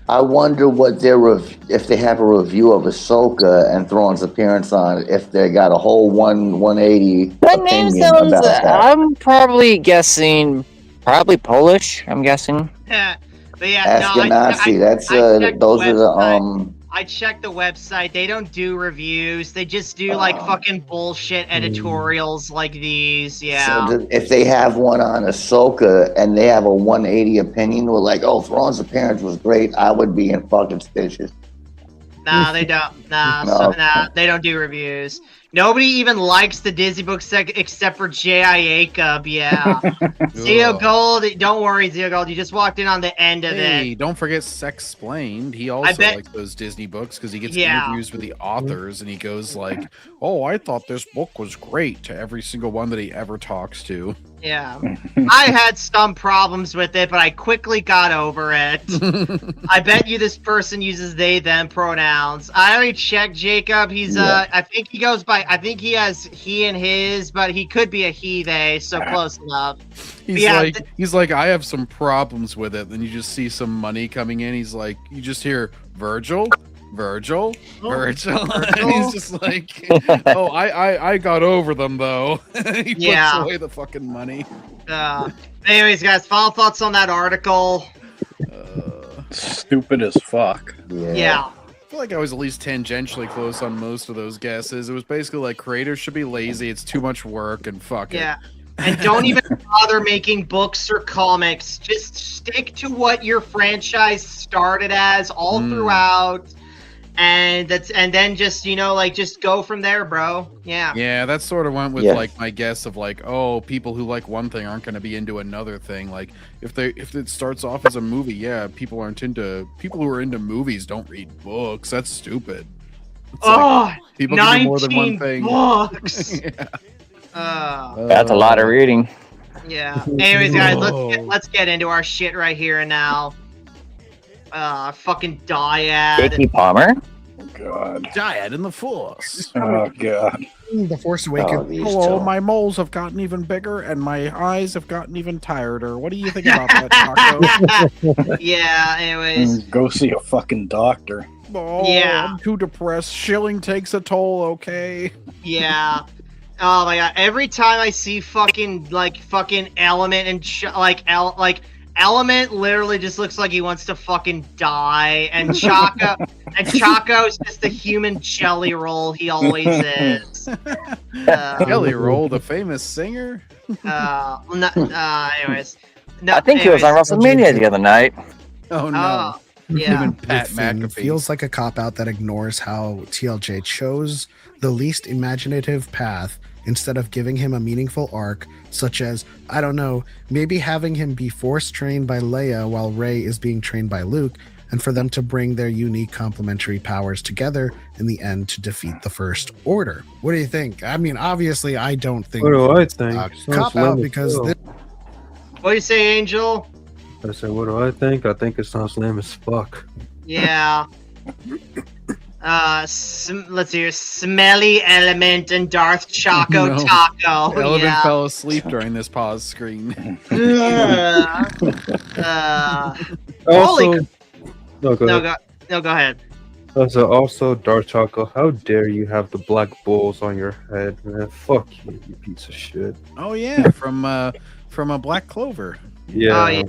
Speaker 3: I wonder what if they have a review of Ahsoka and Thrawn's appearance on it, if they got a whole 180
Speaker 5: That name sounds, I'm probably guessing, probably Polish, I'm guessing.
Speaker 2: Yeah, but yeah,
Speaker 3: Ashkenazi, those are the,
Speaker 2: I checked the website. They don't do reviews. They just do like fucking bullshit editorials like these. Yeah.
Speaker 3: So if they have one on Ahsoka and they have a 180 opinion, we're like, oh, Thrawn's appearance was great, I would be in fucking stitches.
Speaker 2: Nah, they don't. They don't do reviews. Nobody even likes the Disney books except for J.I. Jacob. Yeah. Zeo Gold, don't worry, Zeo Gold. You just walked in on the end of it.
Speaker 1: Hey, don't forget Sexplained. He also likes those Disney books because he gets interviews with the authors and he goes like, "Oh, I thought this book was great" to every single one that he ever talks to.
Speaker 2: Yeah. I had some problems with it, but I quickly got over it. I bet you this person uses they, them pronouns. I already checked Jacob. He's I think he goes by, I think he has he and his, but he could be a he, they, so close enough.
Speaker 1: He's like, I have some problems with it. Then you just see some money coming in. He's like, you just hear Virgil. And he's just like, oh, I got over them though. He puts away the fucking money.
Speaker 2: Anyways, guys, final thoughts on that article.
Speaker 6: Stupid as fuck.
Speaker 2: Yeah.
Speaker 1: I feel like I was at least tangentially close on most of those guesses. It was basically like creators should be lazy. It's too much work and fuck it.
Speaker 2: Yeah. And don't even bother making books or comics. Just stick to what your franchise started as all throughout. And then just, just go from there, bro. Yeah.
Speaker 1: Yeah, that sort of went with like my guess of like, oh, people who like one thing aren't going to be into another thing. Like if it starts off as a movie, people who are into movies don't read books. That's stupid. It's like, people can do more than one thing.
Speaker 2: Books.
Speaker 5: That's a lot of reading.
Speaker 2: Yeah. Anyways, guys, let's get into our shit right here and now. Fucking Dyad.
Speaker 5: Jakey Palmer.
Speaker 6: Oh God.
Speaker 1: Dyad in the Force.
Speaker 6: Oh God.
Speaker 7: The Force Awakens.
Speaker 1: Hello, my moles have gotten even bigger and my eyes have gotten even tireder. What do you think about that, Taco?
Speaker 2: Yeah, anyways.
Speaker 6: Go see a fucking doctor.
Speaker 1: Oh,
Speaker 2: Yeah.
Speaker 1: I'm too depressed. Shilling takes a toll, okay?
Speaker 2: Yeah. Oh my god. Every time I see fucking Element and Element literally just looks like he wants to fucking die, and Chaco's just the human jelly roll he always is.
Speaker 1: Jelly Roll, the famous singer?
Speaker 2: Anyways. No,
Speaker 5: I think he was on WrestleMania the other night.
Speaker 1: Oh no.
Speaker 2: Yeah.
Speaker 1: Even Pat
Speaker 7: Finn
Speaker 1: McAfee.
Speaker 7: feels like a cop-out that ignores how TLJ chose the least imaginative path instead of giving him a meaningful arc, such as, I don't know, maybe having him be force trained by Leia while Rey is being trained by Luke, and for them to bring their unique complementary powers together in the end to defeat the First Order. What do you think? I mean, obviously, I don't think.
Speaker 4: What do I think?
Speaker 7: Cop-out because this.
Speaker 2: What do you say, Angel?
Speaker 4: I said, what do I think? I think it sounds lame as fuck.
Speaker 2: Yeah. Let's see here. Smelly Element and Darth Chaco
Speaker 1: No.
Speaker 2: Taco.
Speaker 1: Element
Speaker 2: Yeah.
Speaker 1: fell asleep during this pause screen.
Speaker 2: Holy.
Speaker 4: No, go ahead.
Speaker 2: No, go ahead.
Speaker 4: Also, Darth Chaco, how dare you have the black bulls on your head, man? Fuck you, you piece of shit.
Speaker 1: Oh yeah, from a Black Clover.
Speaker 4: Yeah.
Speaker 2: Oh, yeah.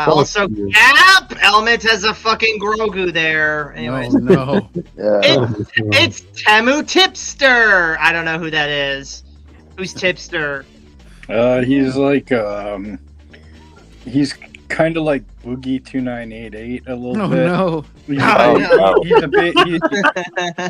Speaker 2: Also,
Speaker 4: you.
Speaker 2: Cap Element has a fucking Grogu there. Anyways,
Speaker 1: No.
Speaker 3: Yeah.
Speaker 2: it's Temu Tipster. I don't know who that is. Who's Tipster?
Speaker 6: He's like he's kind of like Boogie 2988 a little
Speaker 1: Oh
Speaker 6: bit.
Speaker 1: no.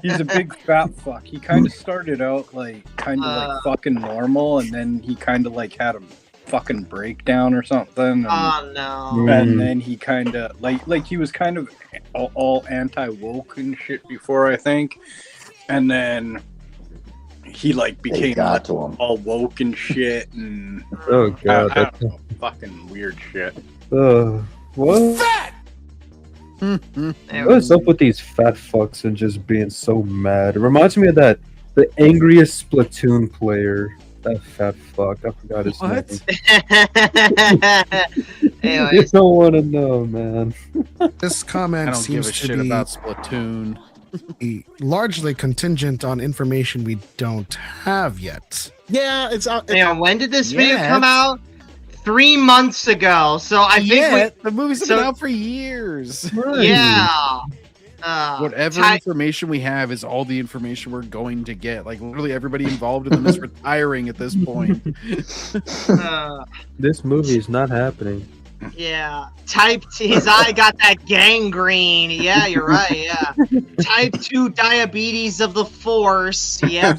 Speaker 6: He's a big fat fuck. He kind of started out like like fucking normal, and then he kind of like had a fucking breakdown or something.
Speaker 2: Oh no.
Speaker 6: And then he kind of like he was kind of all anti-woke and shit before, I think, and then he like became
Speaker 3: got to him.
Speaker 6: all woke and shit, and
Speaker 4: Oh
Speaker 6: I
Speaker 4: god.
Speaker 6: don't know, fucking weird shit.
Speaker 4: What? What's up with these fat fucks and just being so mad? It reminds me of the angriest Splatoon player. That fat fuck. I forgot his
Speaker 1: What?
Speaker 4: name. You
Speaker 2: Anyways,
Speaker 4: don't want to know, man.
Speaker 7: This
Speaker 1: I
Speaker 7: comment
Speaker 1: don't give
Speaker 7: seems
Speaker 1: a
Speaker 7: to
Speaker 1: shit
Speaker 7: be
Speaker 1: about Splatoon.
Speaker 7: largely contingent on information we don't have yet.
Speaker 8: Yeah, it's
Speaker 2: hang on, when did this video
Speaker 1: Yes.
Speaker 2: come out? 3 months ago. So I think
Speaker 1: the movies have been out for years.
Speaker 2: yeah.
Speaker 1: Whatever information we have is all the information we're going to get. Like literally everybody involved in them is retiring at this point.
Speaker 4: This movie is not happening.
Speaker 2: Yeah. His eye got that gangrene. Yeah, you're right. Yeah. Type 2 diabetes of the Force. Yep.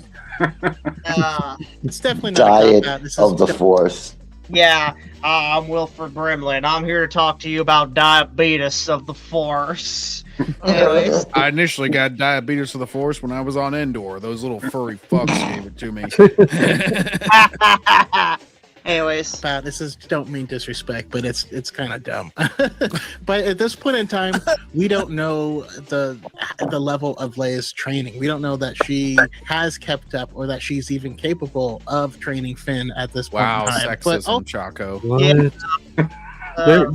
Speaker 8: it's definitely not
Speaker 3: Diet
Speaker 8: about this.
Speaker 3: of the Force.
Speaker 2: Yeah. I'm Wilford Brimley. I'm here to talk to you about diabetes of the Force. Anyways.
Speaker 1: I initially got diabetes of the Force when I was on Endor. Those little furry fucks gave it to me.
Speaker 2: Anyways.
Speaker 8: Pat, this is don't mean disrespect, but it's kind of dumb. But at this point in time, we don't know the level of Leia's training. We don't know that she has kept up or that she's even capable of training Finn at this point
Speaker 1: Wow,
Speaker 8: in time.
Speaker 1: sexism, Chaco.
Speaker 4: What?
Speaker 2: Yeah.
Speaker 4: They're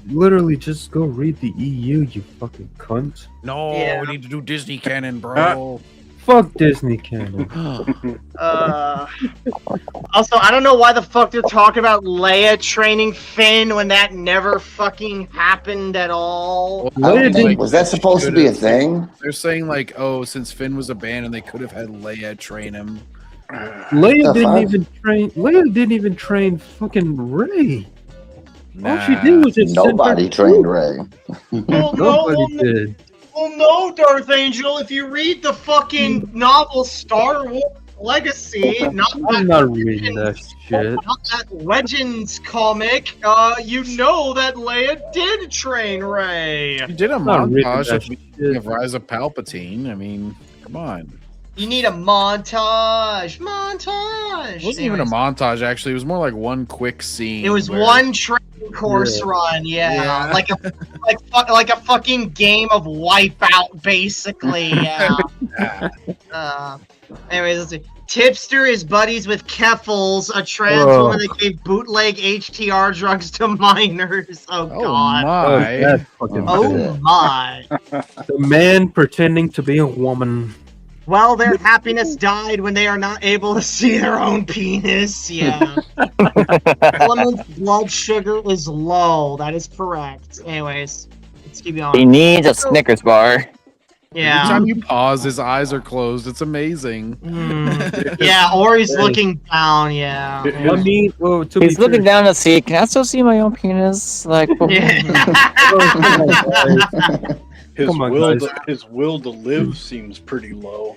Speaker 4: literally just go read the EU, you fucking cunt.
Speaker 1: No,
Speaker 2: Yeah.
Speaker 1: we need to do Disney canon, bro.
Speaker 4: Fuck Disney canon.
Speaker 2: Also, I don't know why the fuck they're talking about Leia training Finn when that never fucking happened at all.
Speaker 3: Was that supposed to be a thing?
Speaker 1: They're saying like, oh, since Finn was abandoned, they could have had Leia train him.
Speaker 4: Leia
Speaker 3: The
Speaker 4: didn't
Speaker 3: fuck?
Speaker 4: even train. Leia didn't even train fucking Rey. All she
Speaker 1: Nah.
Speaker 4: did was just
Speaker 3: Nobody trained Rey.
Speaker 4: Nobody did.
Speaker 2: Well, no, Darth Angel. If you read the fucking novel Star Wars Legacy,
Speaker 4: I'm not reading that shit.
Speaker 2: not that Legends comic, you know that Leia did train Rey.
Speaker 1: You did a
Speaker 4: I'm not reading
Speaker 1: montage
Speaker 4: that
Speaker 1: of
Speaker 4: shit.
Speaker 1: Rise of Palpatine. I mean, come on.
Speaker 2: You need a montage. Montage.
Speaker 1: It wasn't even a montage, actually. It was more like one quick scene.
Speaker 2: It was one train course run, yeah. Like a fucking game of Wipeout, basically. Yeah. Anyways, let's see. Tipster is buddies with Keffels, a trans woman that gave bootleg HTR drugs to minors. Oh god.
Speaker 1: My.
Speaker 2: Oh my.
Speaker 4: The man pretending to be a woman.
Speaker 2: Well, their happiness died when they are not able to see their own penis. Yeah. Element's blood sugar is low. That is correct. Anyways, let's keep going.
Speaker 5: He needs a Snickers bar.
Speaker 2: Yeah.
Speaker 1: Every time you pause, his eyes are closed. It's amazing.
Speaker 2: Yeah, or he's looking down. Yeah.
Speaker 4: I mean, well,
Speaker 5: he's looking down to see. Can I still see my own penis? Like,
Speaker 6: His
Speaker 4: Come on,
Speaker 6: will,
Speaker 4: guys.
Speaker 6: his will to live seems pretty low.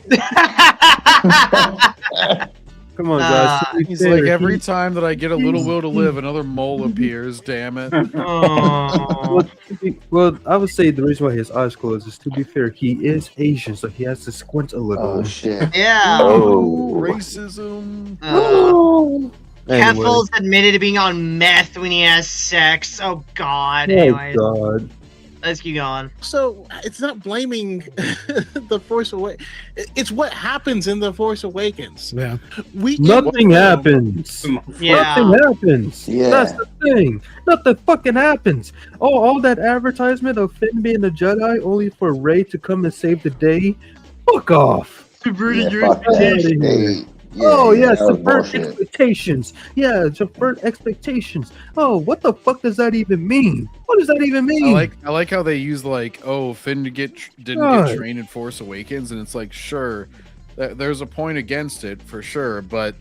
Speaker 4: Come on, guys. to be
Speaker 1: He's
Speaker 4: fair,
Speaker 1: like, every time that I get a little will to live, another mole appears. Damn it.
Speaker 4: Well, I would say the reason why his eyes closed is, to be fair, he is Asian, so he has to squint a little.
Speaker 3: Oh shit.
Speaker 2: Yeah.
Speaker 5: Oh.
Speaker 1: Racism.
Speaker 4: Anyway.
Speaker 2: Keffels admitted to being on meth when he has sex. Oh god.
Speaker 4: Oh
Speaker 2: Anyways,
Speaker 4: God.
Speaker 2: let's keep going.
Speaker 8: So it's not blaming the Force Awakens. It's what happens in the Force Awakens.
Speaker 7: Yeah.
Speaker 4: Nothing happens.
Speaker 2: Yeah.
Speaker 4: Nothing happens.
Speaker 3: Yeah.
Speaker 4: That's the thing. Nothing fucking happens. Oh, all that advertisement of Finn being a Jedi only for Rey to come and save the day. Fuck off.
Speaker 2: Subverted your
Speaker 3: Fuck that.
Speaker 2: expectations.
Speaker 3: Hey,
Speaker 4: Oh yeah,
Speaker 3: that was
Speaker 4: subvert
Speaker 3: bullshit.
Speaker 4: expectations. Yeah, subvert expectations. Oh, what the fuck does that even mean? What does that even mean?
Speaker 1: I like how they use like, oh, Finn didn't get trained in Force Awakens, and it's like, sure, there's a point against it for sure, but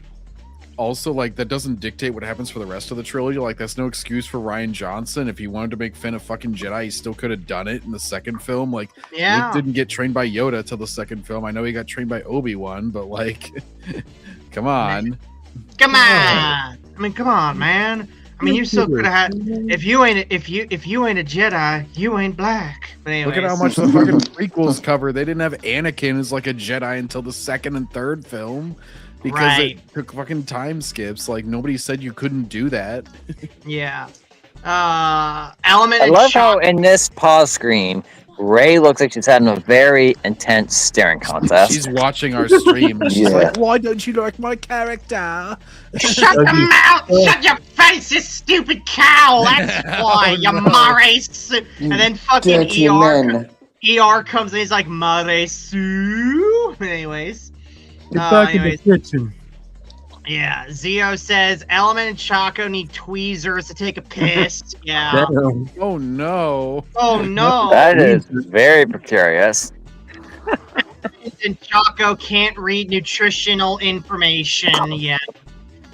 Speaker 1: also like that doesn't dictate what happens for the rest of the trilogy. Like that's no excuse for Rian Johnson. If he wanted to make Finn a fucking Jedi, he still could have done it in the second film. Like
Speaker 2: Yeah.
Speaker 1: Luke didn't get trained by Yoda till the second film. I know he got trained by Obi-Wan, but like, come on.
Speaker 2: Come on. I mean, come on, man. I mean, you still could have had. If you ain't a Jedi, you ain't black. But anyways.
Speaker 1: Look at how much the fucking prequels cover. They didn't have Anakin as like a Jedi until the second and third film. Because it took fucking time skips. Like nobody said you couldn't do that.
Speaker 2: Yeah. Element.
Speaker 5: I love how in this pause screen, Rey looks like she's having a very intense staring contest.
Speaker 1: She's watching our stream and she's
Speaker 3: Yeah.
Speaker 1: like, "Why don't you like my character?"
Speaker 2: Shut your mouth! Shut your face, you stupid cow! That's why, you Mare Su. And then fucking
Speaker 3: Dirty
Speaker 2: ER,
Speaker 3: men.
Speaker 2: ER comes and he's like, Mare Su. Anyways.
Speaker 4: Get back in the
Speaker 2: anyways.
Speaker 4: kitchen.
Speaker 2: Yeah, Zio says Element and Chaco need tweezers to take a piss. Yeah.
Speaker 4: Damn.
Speaker 1: Oh no!
Speaker 2: Oh no!
Speaker 5: That is very precarious.
Speaker 2: And Chaco can't read nutritional information yet.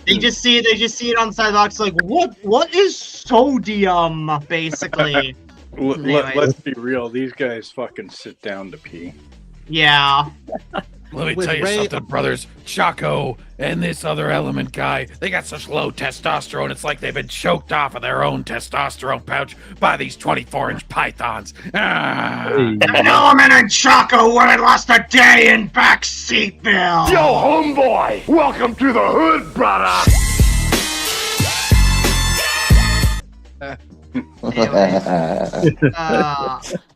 Speaker 2: They just see it on the side of the box like what is sodium basically.
Speaker 6: Let's be real. These guys fucking sit down to pee.
Speaker 2: Yeah.
Speaker 1: Let me
Speaker 8: With
Speaker 1: tell you
Speaker 8: Rey-
Speaker 1: something, brothers. Chaco and this other Element guy, they got such low testosterone, it's like they've been choked off of their own testosterone pouch by these 24-inch pythons. Ah.
Speaker 4: Hey.
Speaker 2: Element and Chaco would have lost a day in Backseatville.
Speaker 9: homeboy! Welcome to the hood, brother!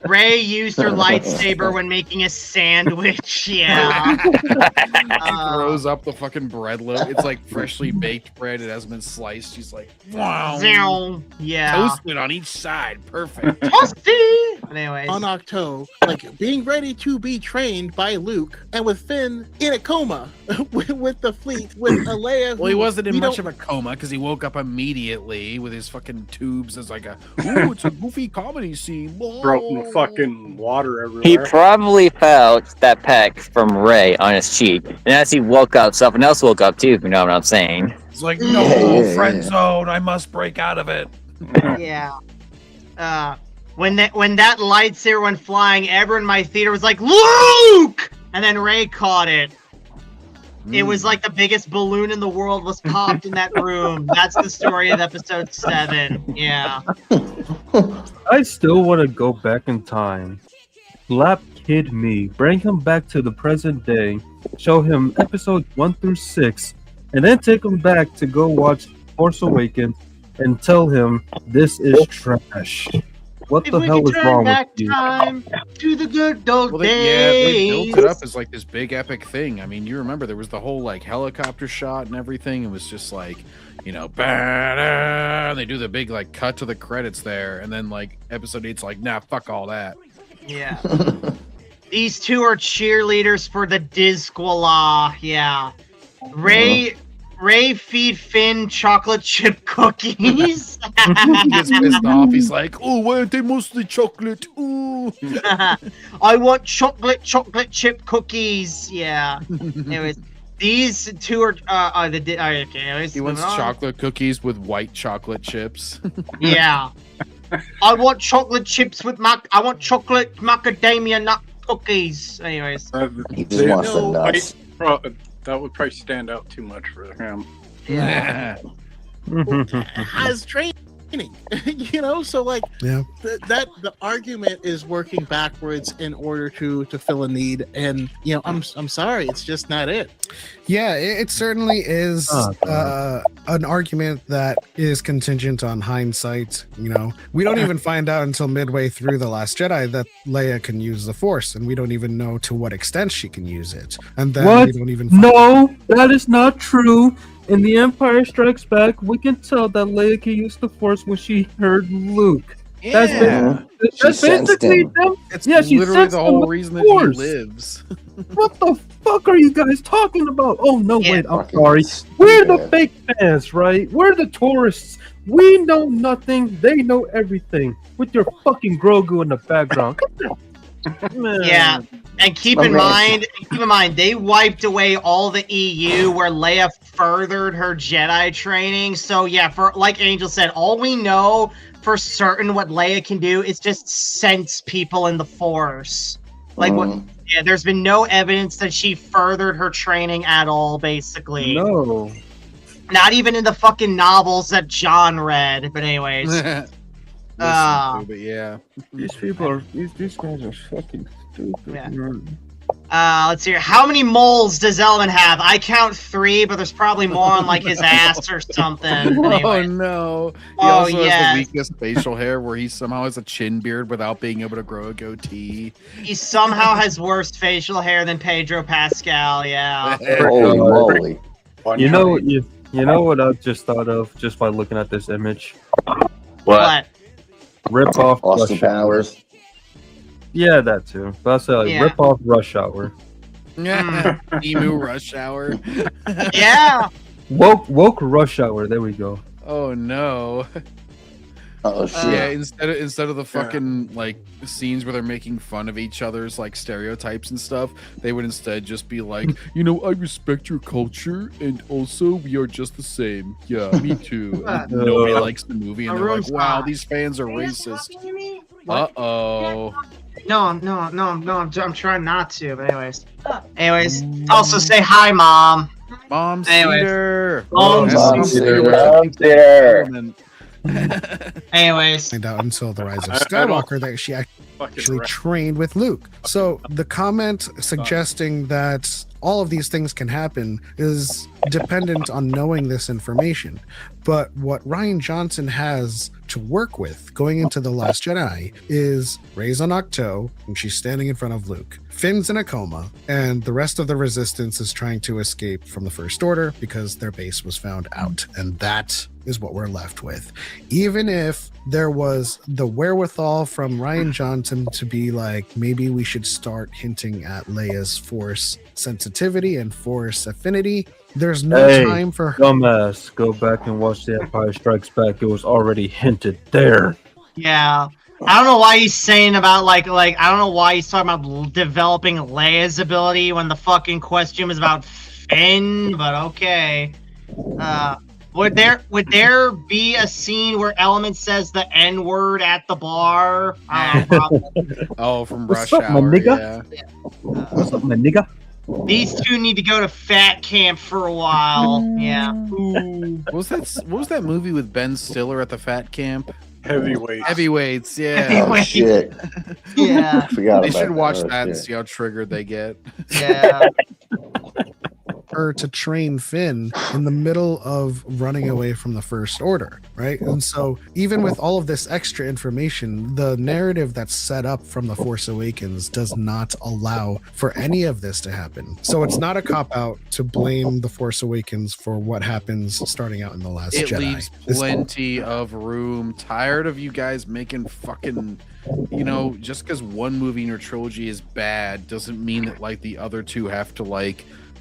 Speaker 2: Rey used her lightsaber when making a sandwich. Yeah.
Speaker 1: She throws up the fucking bread loaf. It's like freshly baked bread. It hasn't been sliced. She's like, wow.
Speaker 2: Yeah.
Speaker 1: Toasted on each side. Perfect.
Speaker 2: Toasty. But anyways.
Speaker 8: On Octo, like being ready to be trained by Luke, and with Finn in a coma with the fleet, with Leia.
Speaker 1: Well, he wasn't in much of a coma because he woke up immediately with his fucking tubes as like a, ooh, it's a goofy comedy scene. Whoa.
Speaker 6: Sprouting fucking water everywhere.
Speaker 5: He probably felt that peck from Rey on his cheek, and as he woke up, someone else woke up too. If you know what I'm saying.
Speaker 1: It's like, no, friend zone. I must break out of it.
Speaker 2: Yeah. When that lightsaber went flying, everyone in my theater was like, Luke! And then Rey caught it. It was like the biggest balloon in the world was popped in that room. That's the story of episode 7. Yeah.
Speaker 4: I still want to go back in time, slap kid me? Bring him back to the present day, show him episodes 1 through 6, and then take him back to go watch Force Awakens and tell him this is trash. What the hell is wrong with you?
Speaker 2: Time to the good old
Speaker 1: Well,
Speaker 2: days.
Speaker 1: they built it up as like this big epic thing. I mean, you remember there was the whole like helicopter shot and everything. It was just like, you know, they do the big like cut to the credits there, and then like episode 8's like, nah, fuck all that.
Speaker 2: Yeah. These two are cheerleaders for the Dizquala. Yeah. Ray feed Finn chocolate chip cookies.
Speaker 1: He gets pissed off. He's like, oh, why aren't they mostly chocolate? Ooh.
Speaker 2: I want chocolate chip cookies. Yeah. Anyways, these two are okay. Anyways,
Speaker 1: He wants
Speaker 2: moving on.
Speaker 1: chocolate cookies with white chocolate chips.
Speaker 2: Yeah. I want chocolate chips with I want chocolate macadamia nut cookies. Anyways.
Speaker 3: He just wants the nuts.
Speaker 6: That would probably stand out too much for him.
Speaker 2: Yeah.
Speaker 8: Has training. You know, so like that the argument is working backwards in order to fill a need, and you know, I'm sorry, it's just not it.
Speaker 7: Yeah, it certainly is an argument that is contingent on hindsight. You know, we don't even find out until midway through The Last Jedi that Leia can use the Force, and we don't even know to what extent she can use it. And then we don't even
Speaker 4: No, that is not true. In The Empire Strikes Back, we can tell that Leia can use the Force when she heard Luke.
Speaker 1: Yeah.
Speaker 4: That's basically them.
Speaker 1: It's
Speaker 4: she
Speaker 1: literally
Speaker 4: sensed
Speaker 1: the
Speaker 4: them
Speaker 1: whole
Speaker 4: with
Speaker 1: reason
Speaker 4: the
Speaker 1: that he
Speaker 4: Force.
Speaker 1: lives.
Speaker 4: What the fuck are you guys talking about? Oh no,
Speaker 2: Yeah.
Speaker 4: wait, I'm sorry. We're the fake fans, right? We're the tourists. We know nothing. They know everything. With your fucking Grogu in the background. Man.
Speaker 2: Yeah. And keep in mind, they wiped away all the EU where Leia furthered her Jedi training. So yeah, for like Angel said, all we know for certain what Leia can do is just sense people in the Force. Like what? Yeah, there's been no evidence that she furthered her training at all. Basically,
Speaker 4: No.
Speaker 2: not even in the fucking novels that John read. But anyways,
Speaker 1: But yeah.
Speaker 4: These people are these guys are fucking stupid.
Speaker 2: Yeah.
Speaker 4: Man.
Speaker 2: let's see here. How many moles does Elman have? I count 3, but there's probably more on like his ass or something.
Speaker 1: Oh
Speaker 2: Anyway.
Speaker 1: no! He
Speaker 2: Oh,
Speaker 1: also
Speaker 2: yes.
Speaker 1: has the weakest facial hair, where he somehow has a chin beard without being able to grow a goatee.
Speaker 2: He somehow has worse facial hair than Pedro Pascal. Yeah.
Speaker 3: Holy moly!
Speaker 4: You know what I just thought of just by looking at this image?
Speaker 2: What?
Speaker 4: Rip off
Speaker 3: Austin
Speaker 4: Rush Hour.
Speaker 3: Powers.
Speaker 4: Yeah, that too. But I said
Speaker 2: Yeah.
Speaker 4: rip off Rush Hour.
Speaker 1: Emu Rush Hour.
Speaker 2: Yeah.
Speaker 4: Woke Rush Hour. There we go.
Speaker 1: Oh no!
Speaker 3: Oh shit!
Speaker 1: Yeah, instead of the fucking like scenes where they're making fun of each other's like stereotypes and stuff, they would instead just be like, you know, I respect your culture, and also we are just the same. Yeah, me too. And nobody likes the movie, and they're like, wow, these fans are racist. Uh oh.
Speaker 2: No, I'm trying not to, but anyways, also say hi, Mom.
Speaker 1: Mom,
Speaker 2: Anyways.
Speaker 1: Cedar.
Speaker 2: Mom,
Speaker 3: Cedar.
Speaker 2: Anyways,
Speaker 7: find out until the Rise of Skywalker that she actually trained with Luke. So the comment suggesting that all of these things can happen is dependent on knowing this information. But what Rian Johnson has to work with going into The Last Jedi is Rey's on Ahch-To, and she's standing in front of Luke. Finn's in a coma, and the rest of the Resistance is trying to escape from the First Order because their base was found out. And that is what we're left with. Even if there was the wherewithal from Rian Johnson to be like, maybe we should start hinting at Leia's Force sensitivity and Force affinity, there's no time for her.
Speaker 4: Dumbass, go back and watch The Empire Strikes Back. It was already hinted there.
Speaker 2: yeah. I don't know why he's saying about like I don't know why he's talking about developing Leia's ability when the fucking question was about Finn, but okay. Would there be a scene where Element says the N-word at the bar? Probably.
Speaker 1: Oh, from
Speaker 4: What's
Speaker 1: Rush
Speaker 4: up, my
Speaker 1: Hour.
Speaker 4: nigga?
Speaker 1: Yeah.
Speaker 4: What's up, my nigga?
Speaker 2: These two need to go to fat camp for a while. Yeah.
Speaker 1: What was that movie with Ben Stiller at the fat camp? Heavyweights, yeah.
Speaker 3: Oh shit!
Speaker 2: Yeah.
Speaker 3: Forgot
Speaker 1: They
Speaker 3: about
Speaker 1: should watch
Speaker 3: Oh,
Speaker 1: that and
Speaker 3: shit.
Speaker 1: see how triggered they get.
Speaker 2: Yeah.
Speaker 7: Her to train Finn in the middle of running away from the First Order, right? And so, even with all of this extra information, the narrative that's set up from The Force Awakens does not allow for any of this to happen. So, it's not a cop out to blame The Force Awakens for what happens starting out in The Last
Speaker 1: It
Speaker 7: Jedi.
Speaker 1: leaves plenty of room. Tired of you guys making fucking, just because one movie in your trilogy is bad doesn't mean that like the other two have to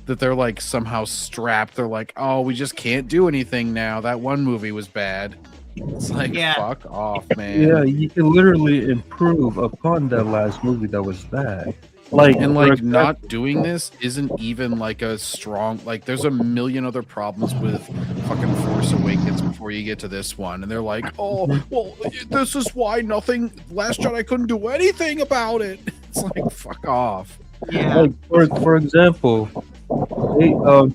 Speaker 1: that they're like somehow strapped. They're like, oh, we just can't do anything now. That one movie was bad. It's like, fuck off, man.
Speaker 4: Yeah, you can literally improve upon that last movie that was bad.
Speaker 1: Not doing this isn't even like a strong, there's a million other problems with fucking Force Awakens before you get to this one. And they're like, oh, well, this is why Last Jedi couldn't do anything about it. It's like, fuck off.
Speaker 2: Yeah.
Speaker 4: Like, for example,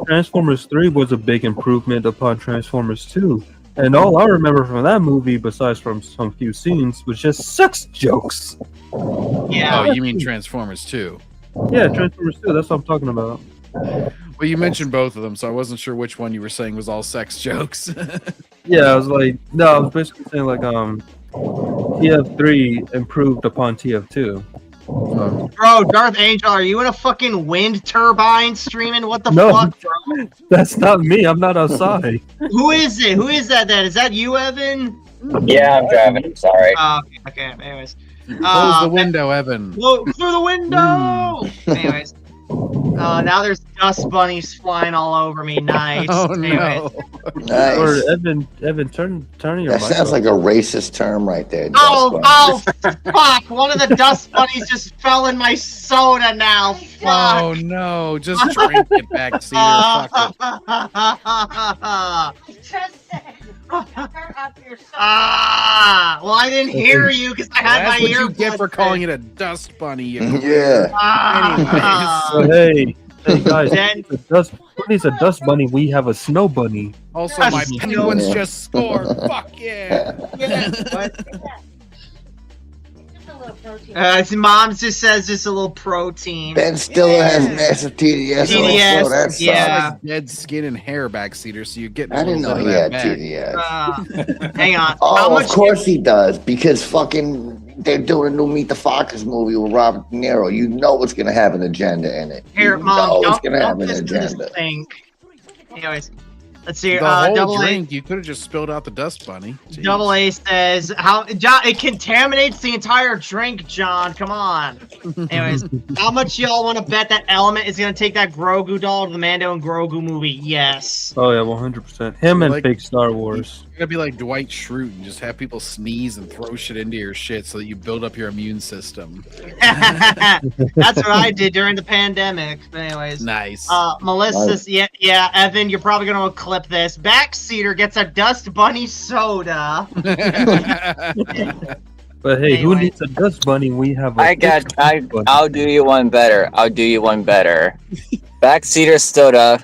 Speaker 4: Transformers 3 was a big improvement upon Transformers 2. And all I remember from that movie, besides from some few scenes, was just sex jokes.
Speaker 2: Yeah.
Speaker 1: Oh, you mean Transformers 2?
Speaker 4: Yeah, Transformers 2, that's what I'm talking about.
Speaker 1: Well, you mentioned both of them, so I wasn't sure which one you were saying was all sex jokes.
Speaker 4: Yeah, I was basically saying TF3 improved upon TF2.
Speaker 2: Bro, Darth Angel, are you in a fucking wind turbine streaming? What the
Speaker 4: No.
Speaker 2: fuck, bro?
Speaker 4: That's not me. I'm not outside.
Speaker 2: Who is it? Who is that then? Is that you, Evan?
Speaker 5: Yeah, I'm driving. I'm sorry.
Speaker 2: Okay. Anyways.
Speaker 1: Close the window, Evan.
Speaker 2: Through the window! Anyways. Now there's dust bunnies flying all over me. Nice.
Speaker 1: Oh,
Speaker 2: Anyways.
Speaker 1: no.
Speaker 3: Nice.
Speaker 4: Or Evan, turn your
Speaker 3: That
Speaker 4: mic
Speaker 3: sounds
Speaker 4: off.
Speaker 3: like a racist term right there.
Speaker 2: Oh, fuck. One of the dust bunnies just fell in my soda now. Fuck.
Speaker 1: Oh, no. Just drink it, Backseater. Fuck it.
Speaker 10: Just said, turn up your soda.
Speaker 2: Well, I didn't hear you because I had
Speaker 1: That's
Speaker 2: my
Speaker 1: what you get
Speaker 2: earbuds
Speaker 1: for calling
Speaker 2: in.
Speaker 1: it a dust bunny.
Speaker 3: Yeah.
Speaker 4: So, hey guys,
Speaker 2: Then-
Speaker 4: bunny's a dust bunny. We have a snow bunny.
Speaker 1: Also, my
Speaker 2: Yes.
Speaker 1: Penguins just scored. Fuck yeah.
Speaker 10: Just a little protein.
Speaker 2: His mom just says just a little protein.
Speaker 3: Ben Stiller has massive TDS.
Speaker 2: TDS,
Speaker 3: Also. That sucks.
Speaker 2: yeah.
Speaker 1: Dead skin and hair, Backseater, so you're getting
Speaker 3: I didn't know he had
Speaker 1: back.
Speaker 3: TDS.
Speaker 2: Hang on. How
Speaker 3: Oh,
Speaker 2: much
Speaker 3: of course he does, because fucking they're doing a new Meet the Fockers movie with Robert De Niro. You know it's gonna have an agenda in it.
Speaker 2: Here,
Speaker 3: you
Speaker 2: Mom,
Speaker 3: know it's
Speaker 2: don't
Speaker 3: gonna have an
Speaker 2: listen to this
Speaker 3: agenda.
Speaker 2: thing. Anyways, let's see.
Speaker 1: The whole
Speaker 2: Double
Speaker 1: drink, you could have just spilled out the dust bunny. Jeez.
Speaker 2: Double A says how John, it contaminates the entire drink. John, come on. Anyways, how much y'all want to bet that Element is gonna take that Grogu doll to the Mando and Grogu movie? Yes.
Speaker 4: Oh yeah, 100%. Him and
Speaker 1: Like-
Speaker 4: fake Star Wars.
Speaker 1: You're gonna be like Dwight Schrute and just have people sneeze and throw shit into your shit so that you build up your immune system.
Speaker 2: That's what I did during the pandemic. But anyways.
Speaker 1: Nice.
Speaker 2: Melissa,
Speaker 3: Nice.
Speaker 2: yeah, Evan, you're probably gonna clip this. Backseater gets a Dust Bunny soda.
Speaker 4: But hey, who
Speaker 2: Anyway.
Speaker 4: needs a dust bunny? We have a
Speaker 5: I'll do you one better. Backseater soda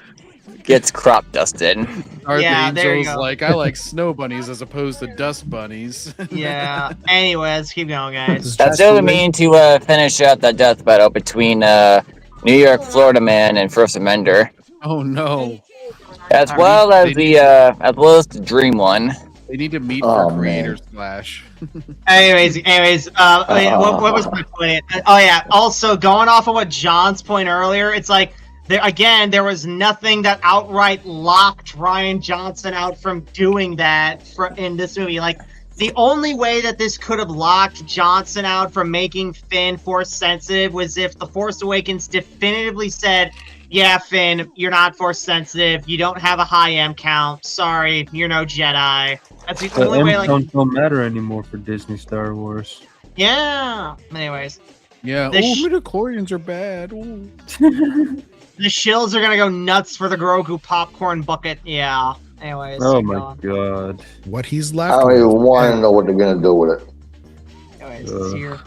Speaker 5: gets crop dusted.
Speaker 1: Darth
Speaker 2: Yeah, there you
Speaker 1: Angel's
Speaker 2: go.
Speaker 1: like, I like snow bunnies as opposed to dust bunnies.
Speaker 2: Yeah. Anyway, let's keep going, guys.
Speaker 5: That's the other mean to finish out the death battle between New York, Florida Man and First Amender,
Speaker 1: Oh no.
Speaker 5: as well as the Dream one.
Speaker 1: They need to meet
Speaker 3: Oh,
Speaker 1: for
Speaker 3: man.
Speaker 1: Creator Splash.
Speaker 2: Anyways, what was my point? Oh yeah. Also, going off of what John's point earlier, it's like there was nothing that outright locked Ryan Johnson out from doing that in this movie. Like the only way that this could have locked Johnson out from making Finn Force sensitive was if The Force Awakens definitively said, "Yeah, Finn, you're not Force sensitive. You don't have a high M count. Sorry, you're no Jedi." That's the
Speaker 4: The
Speaker 2: only way. Like,
Speaker 4: don't matter anymore for Disney Star Wars.
Speaker 2: yeah. Anyways,
Speaker 1: Yeah.
Speaker 2: The
Speaker 1: Oh,
Speaker 2: sh-
Speaker 1: midichlorians are bad. Ooh.
Speaker 2: the shills are gonna go nuts for the Grogu popcorn bucket. Yeah. Anyways.
Speaker 4: Oh
Speaker 2: keep
Speaker 4: my
Speaker 2: going.
Speaker 4: god.
Speaker 7: What he's
Speaker 3: I
Speaker 7: left
Speaker 3: don't
Speaker 7: with.
Speaker 3: even want to know what they're gonna do with it.
Speaker 2: Anyways, it's here.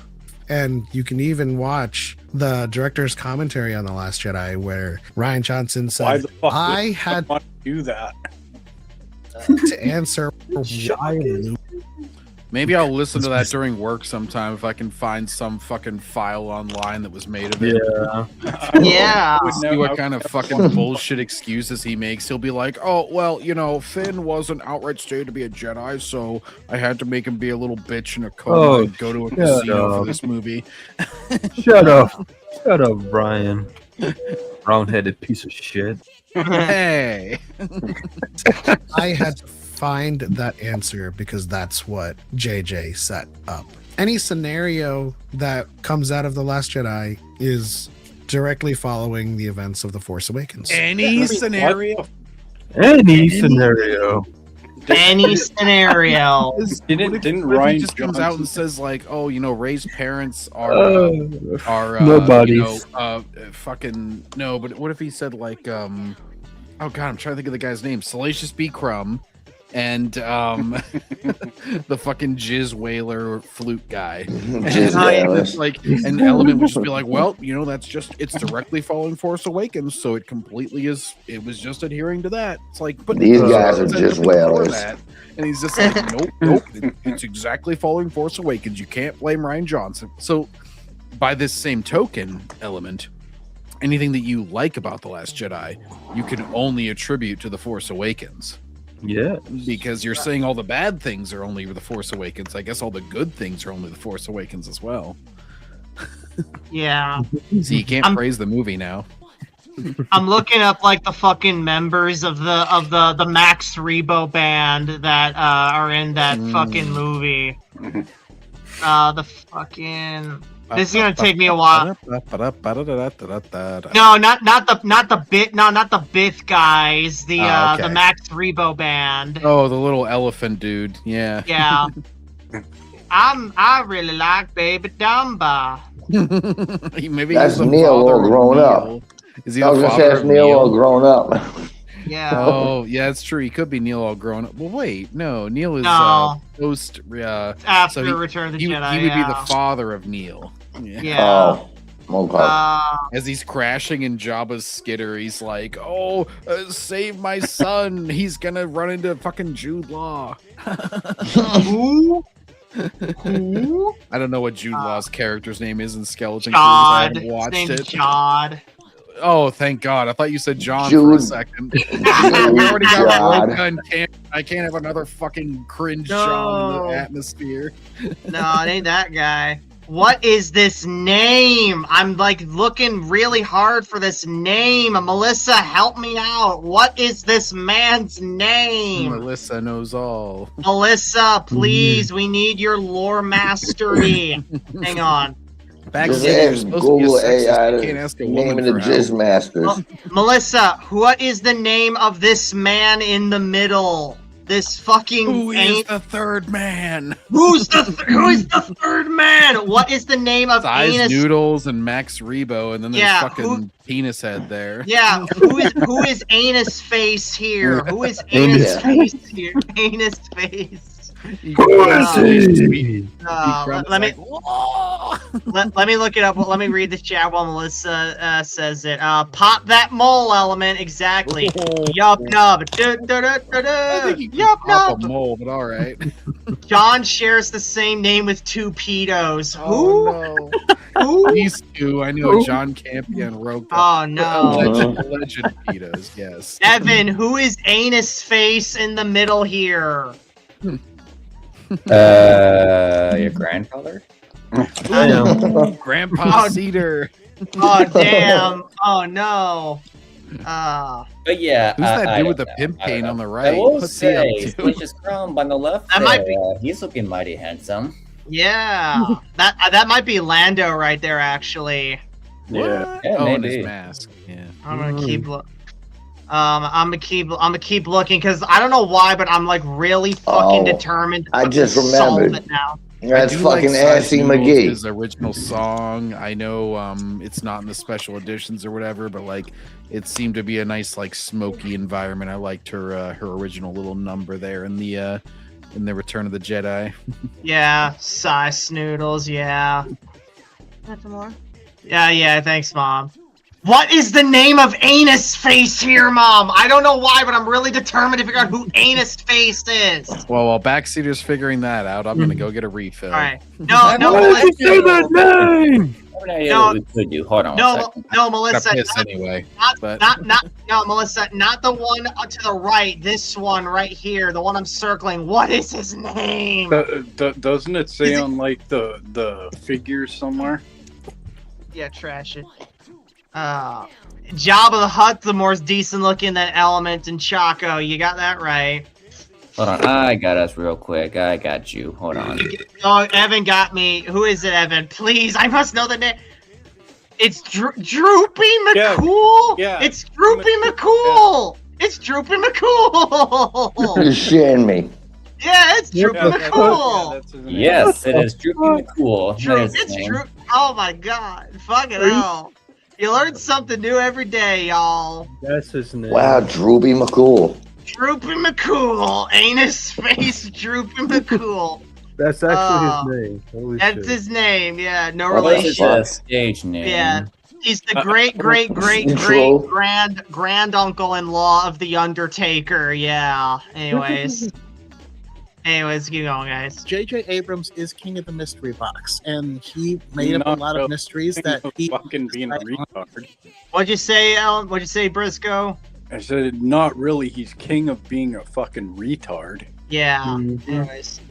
Speaker 7: And you can even watch the director's commentary on The Last Jedi where Ryan Johnson
Speaker 6: Why
Speaker 7: said,
Speaker 6: the fuck
Speaker 7: I
Speaker 6: would
Speaker 7: had
Speaker 6: want to do that?
Speaker 7: to answer why Luke
Speaker 1: Maybe I'll listen to that during work sometime if I can find some fucking file online that was made of it.
Speaker 4: Yeah.
Speaker 2: Yeah.
Speaker 1: See what kind of fucking bullshit excuses he makes. He'll be like, "Oh, well, you know, Finn wasn't outright stated to be a Jedi, so I had to make him be a little bitch in a coma and go to a casino for this movie."
Speaker 4: Shut up, Brian. Round-headed piece of shit.
Speaker 1: Hey.
Speaker 7: I had to find that answer because that's what JJ set up. Any scenario that comes out of The Last Jedi is directly following the events of The Force Awakens.
Speaker 1: Any scenario?
Speaker 4: Any scenario.
Speaker 2: Any scenario.
Speaker 6: Didn't
Speaker 1: What if
Speaker 6: Ryan
Speaker 1: he just comes out
Speaker 6: Johnson-
Speaker 1: and says like, "Oh, you know, Ray's parents are
Speaker 4: Nobody's.
Speaker 1: you know, fucking no." But what if he said like, "Oh God, I'm trying to think of the guy's name, Salacious B. Crumb." And the fucking jizz whaler flute guy. And like an element would just be like, well, you know, it's directly following Force Awakens, so it was just adhering to that. It's like, but
Speaker 3: These guys are just whalers.
Speaker 1: And he's just like, nope, it's exactly following Force Awakens. You can't blame Ryan Johnson. So by this same token element, anything that you like about The Last Jedi, you can only attribute to The Force Awakens.
Speaker 4: Yeah,
Speaker 1: because you're saying all the bad things are only The Force Awakens. I guess all the good things are only The Force Awakens as well.
Speaker 2: Yeah.
Speaker 1: So you can't praise the movie now.
Speaker 2: I'm looking up like the fucking members of the Max Rebo band that are in that fucking movie. The fucking this is gonna take me a while. No, not the Bith guys. The
Speaker 1: okay.
Speaker 2: the Max Rebo band.
Speaker 1: Oh, the little elephant dude. Yeah.
Speaker 2: Yeah. I really like Baby Dumba.
Speaker 1: Maybe
Speaker 3: that's
Speaker 1: he's the
Speaker 3: Neil
Speaker 1: father
Speaker 3: all
Speaker 1: of
Speaker 3: grown
Speaker 1: Neil.
Speaker 3: up.
Speaker 1: Is he the father of
Speaker 3: Neil all grown up?
Speaker 2: Yeah.
Speaker 1: Oh, yeah, it's true. He could be Neil all grown up. Well, wait, no. Neil is post.
Speaker 2: After Return of the Jedi.
Speaker 1: He would be the father of Neil.
Speaker 2: Yeah.
Speaker 3: Oh, okay.
Speaker 1: As he's crashing in Jabba's skitter, he's like, "Oh, save my son! He's gonna run into fucking Jude Law."
Speaker 2: Who? Who?
Speaker 1: I don't know what Jude Law's character's name is in Skeleton
Speaker 2: Jod.
Speaker 1: Crew. I haven't
Speaker 2: His
Speaker 1: watched
Speaker 2: name's
Speaker 1: it.
Speaker 2: Jod.
Speaker 1: Oh, thank God! I thought you said John
Speaker 3: Jude.
Speaker 1: for a second. We already got Roka and I can't have another fucking cringe John in the atmosphere.
Speaker 2: No, it ain't that guy. What is this name? I'm like looking really hard for this name. Melissa, help me out. What is this man's name?
Speaker 1: Melissa knows all.
Speaker 2: Melissa, please, we need your lore mastery. Hang on.
Speaker 3: Just ask Google AI to name the Jizz Masters.
Speaker 2: Melissa, what is the name of this man in the middle? This fucking
Speaker 1: Who is the third man?
Speaker 2: Who is the third man? What is the name of
Speaker 1: Size
Speaker 2: Anus?
Speaker 1: Noodles and Max Rebo, and then there's fucking Penis Head there.
Speaker 2: Yeah, who is Anus Face here? Who is Anus Face here? Anus Face. Let me look it up. Let me read the chat while Melissa says it. Pop that mole element exactly. Yup nub. Yup
Speaker 1: Pop
Speaker 2: nub.
Speaker 1: a mole, but all right.
Speaker 2: John shares the same name with two pedos.
Speaker 1: Oh, no.
Speaker 2: Who?
Speaker 1: These two, I know, John Campia and Roka.
Speaker 2: Oh no.
Speaker 1: Alleged pedos, yes.
Speaker 2: Evan, who is Anus Face in the middle here?
Speaker 11: Your grandfather?
Speaker 1: Grandpa Cedar.
Speaker 2: Oh damn! Oh no!
Speaker 11: But yeah,
Speaker 1: who's that dude with the pimp cane on the right?
Speaker 11: I will
Speaker 1: What's he up
Speaker 11: say,
Speaker 1: to?
Speaker 11: Salacious Crumb on the left.
Speaker 2: That might be.
Speaker 11: He's looking mighty handsome.
Speaker 2: Yeah, that might be Lando right there, actually.
Speaker 6: Yeah.
Speaker 11: Yeah,
Speaker 1: Oh, and
Speaker 11: maybe.
Speaker 1: his mask. Yeah.
Speaker 2: I'm gonna keep I'm gonna keep looking because I don't know why, but I'm like really fucking determined. To
Speaker 3: I just
Speaker 2: solve
Speaker 3: remembered.
Speaker 2: it now.
Speaker 3: That's
Speaker 1: I do
Speaker 3: fucking
Speaker 1: like
Speaker 3: Assy
Speaker 1: Size Noodles,
Speaker 3: McGee.
Speaker 1: His original song. I know it's not in the special editions or whatever, but like it seemed to be a nice like smoky environment. I liked her original little number there in the Return of the Jedi.
Speaker 2: Yeah, size noodles. Yeah.
Speaker 10: Want some more?
Speaker 2: Yeah. Thanks, Mom. What is the name of Anus Face here, Mom? I don't know why, but I'm really determined to figure out who Anus Face is.
Speaker 1: Well, while Backseater's figuring that out, I'm gonna go get a refill.
Speaker 2: All right. No,
Speaker 4: Why did you say that name?
Speaker 11: No, we could do. Hold on.
Speaker 2: No, Melissa.
Speaker 1: Piss anyway.
Speaker 2: No, Melissa. Not the one to the right. This one right here, the one I'm circling. What is his name?
Speaker 6: Doesn't it say on like the figures somewhere?
Speaker 2: Yeah, trash it. Jabba the Hutt, the more decent looking than Element and Chaco. You got that right.
Speaker 11: Hold on, I got us real quick. I got you. Hold on.
Speaker 2: Oh, Evan got me. Who is it, Evan? Please, I must know the name. It's Droopy McCool.
Speaker 6: Yeah.
Speaker 2: It's Droopy McCool. Yeah. It's Droopy McCool.
Speaker 3: You're shitting me.
Speaker 2: Yeah, it's Droopy McCool.
Speaker 11: Yes, it is Droopy McCool.
Speaker 2: It's Droopy. Oh my God! Fucking hell! You learn something new every day, y'all.
Speaker 4: That's his name.
Speaker 3: Wow, Droopy McCool.
Speaker 2: Droopy McCool, Anus Face Droopy McCool.
Speaker 4: That's actually his name. Holy
Speaker 2: that's
Speaker 4: shit.
Speaker 2: his name. Yeah, no
Speaker 11: Well,
Speaker 2: relation.
Speaker 11: that's his stage name.
Speaker 2: Yeah, he's the great grand uncle-in-law of the Undertaker. Yeah. Anyways. Keep going, guys.
Speaker 8: J.J. Abrams is king of the mystery box, and he made up a lot of mysteries that he
Speaker 6: fucking being a retard.
Speaker 2: What'd you say, Alan? What'd you say, Briscoe?
Speaker 6: I said, not really. He's king of being a fucking retard.
Speaker 2: Yeah.
Speaker 8: Mm-hmm.
Speaker 2: Anyways.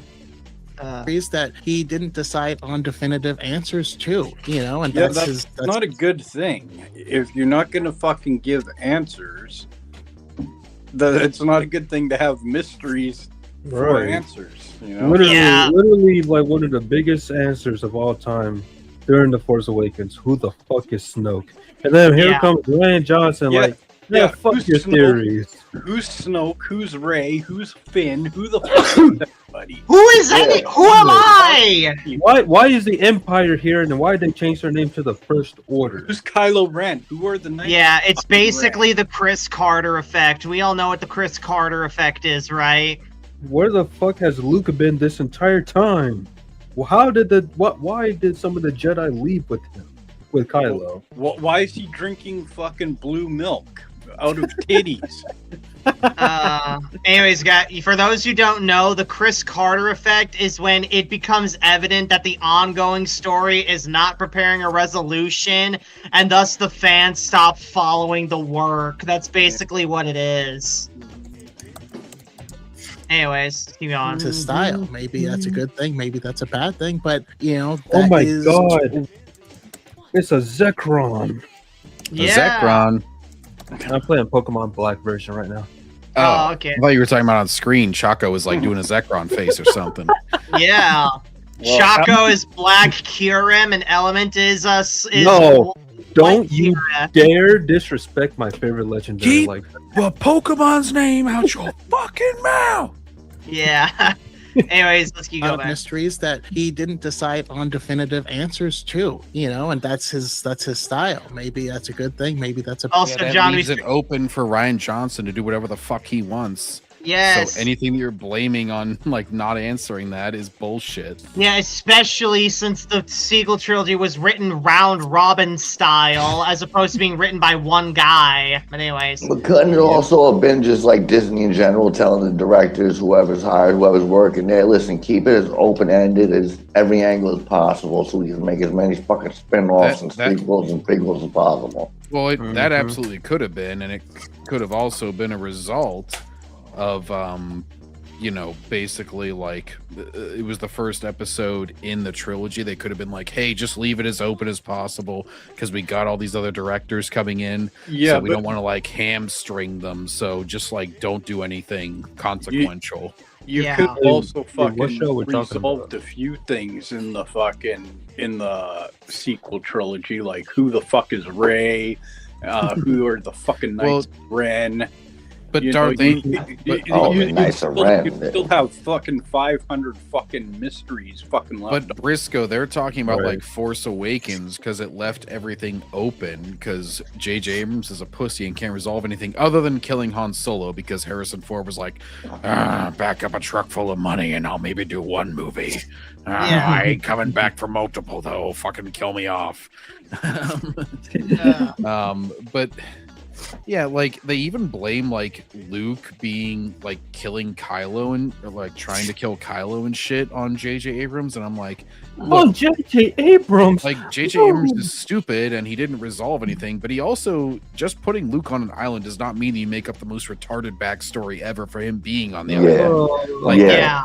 Speaker 8: That he didn't decide on definitive answers to, and
Speaker 6: that's not a good thing. If you're not gonna fucking give answers, it's not a good thing to have mysteries for answers.
Speaker 4: Literally, like one of the biggest answers of all time during The Force Awakens. Who the fuck is Snoke? And then here comes Ryan Johnson, fuck your theories.
Speaker 6: Who's Snoke? Who's Rey? Who's Finn? Who the fuck is everybody?
Speaker 2: Who is that? Who am I?
Speaker 4: Why is the Empire here, and why did they change their name to the First Order?
Speaker 6: Who's Kylo Ren? Who are the Knights?
Speaker 2: Yeah, it's basically the Chris Carter effect. We all know what the Chris Carter effect is, right?
Speaker 4: Where the fuck has Luke been this entire time? Well, why did some of the Jedi leave with him, with Kylo?
Speaker 6: Why is he drinking fucking blue milk out of titties?
Speaker 2: Anyways, guys, for those who don't know, the Chris Carter effect is when it becomes evident that the ongoing story is not preparing a resolution, and thus the fans stop following the work. That's basically what it is. Anyways, keep going.
Speaker 8: It's his style. Maybe that's a good thing. Maybe that's a bad thing. But
Speaker 4: oh my god, it's a Zekrom.
Speaker 2: Yeah.
Speaker 1: Zekrom.
Speaker 4: I'm playing Pokemon Black version right now.
Speaker 2: Oh, okay.
Speaker 1: I thought you were talking about on screen. Chaco was like doing a Zekrom face or something.
Speaker 2: Yeah. Well, Chaco is Black Kyurem, and Element is
Speaker 4: no. Don't you dare disrespect my favorite legendary like that.
Speaker 1: Well, Pokemon's name out your fucking mouth.
Speaker 2: Yeah. Anyways, let's keep going.
Speaker 8: Mysteries that he didn't decide on definitive answers to, and that's his style. Maybe that's a good thing. Maybe that's a
Speaker 2: also John
Speaker 1: leaves it open for Ryan Johnson to do whatever the fuck he wants.
Speaker 2: Yes.
Speaker 1: So anything that you're blaming on like not answering that is bullshit.
Speaker 2: Yeah, especially since the sequel trilogy was written round robin style as opposed to being written by one guy. But anyways.
Speaker 3: But couldn't it also have been just like Disney in general telling the directors, whoever's hired, whoever's working there, listen, keep it as open-ended as every angle as possible so we can make as many fucking spin-offs and sequels and prequels as possible.
Speaker 1: Well, that absolutely could have been, and it could have also been a result of basically like it was the first episode in the trilogy. They could have been like, hey, just leave it as open as possible because we got all these other directors coming in, so we don't want to like hamstring them, so just like don't do anything consequential.
Speaker 6: You could also fucking resolved a few things in the sequel trilogy, like who the fuck is Rey, who are the fucking Knights of Ren.
Speaker 1: But
Speaker 6: You
Speaker 1: Darth,
Speaker 6: know, you,
Speaker 3: nicer
Speaker 6: still,
Speaker 3: red.
Speaker 6: you still have fucking 500 fucking mysteries fucking left.
Speaker 1: but Briscoe, they're talking about
Speaker 4: Right.
Speaker 1: like Force Awakens because it left everything open because J.J. Abrams is a pussy and can't resolve anything other than killing Han Solo because Harrison Ford was like, back up a truck full of money and I'll maybe do one movie. I ain't coming back for multiple though. Fucking kill me off. But yeah, like they even blame like Luke being like killing Kylo and or like trying to kill Kylo and shit on J.J. Abrams, and I'm like, look,
Speaker 4: J.J. Abrams.
Speaker 1: like J.J. Abrams is stupid and he didn't resolve anything, but he also just putting Luke on an island does not mean you make up the most retarded backstory ever for him being on the island. Like,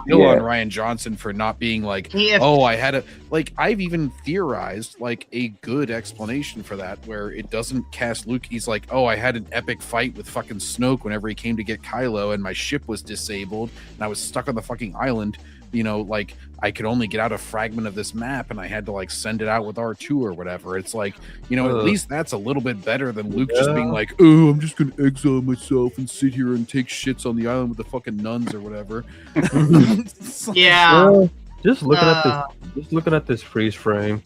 Speaker 1: kill on Ryan Johnson for not being like, I had a like. I've even theorized like a good explanation for that where it doesn't cast Luke. He's like, I had an epic fight with fucking Snoke whenever he came to get Kylo, and my ship was disabled and I was stuck on the fucking island. You know, like I could only get out a fragment of this map and I had to like send it out with R2 or whatever. It's like, you know, at least that's a little bit better than Luke just being like, I'm just gonna exile myself and sit here and take shits on the island with the fucking nuns or whatever.
Speaker 4: Well, just looking at this freeze frame,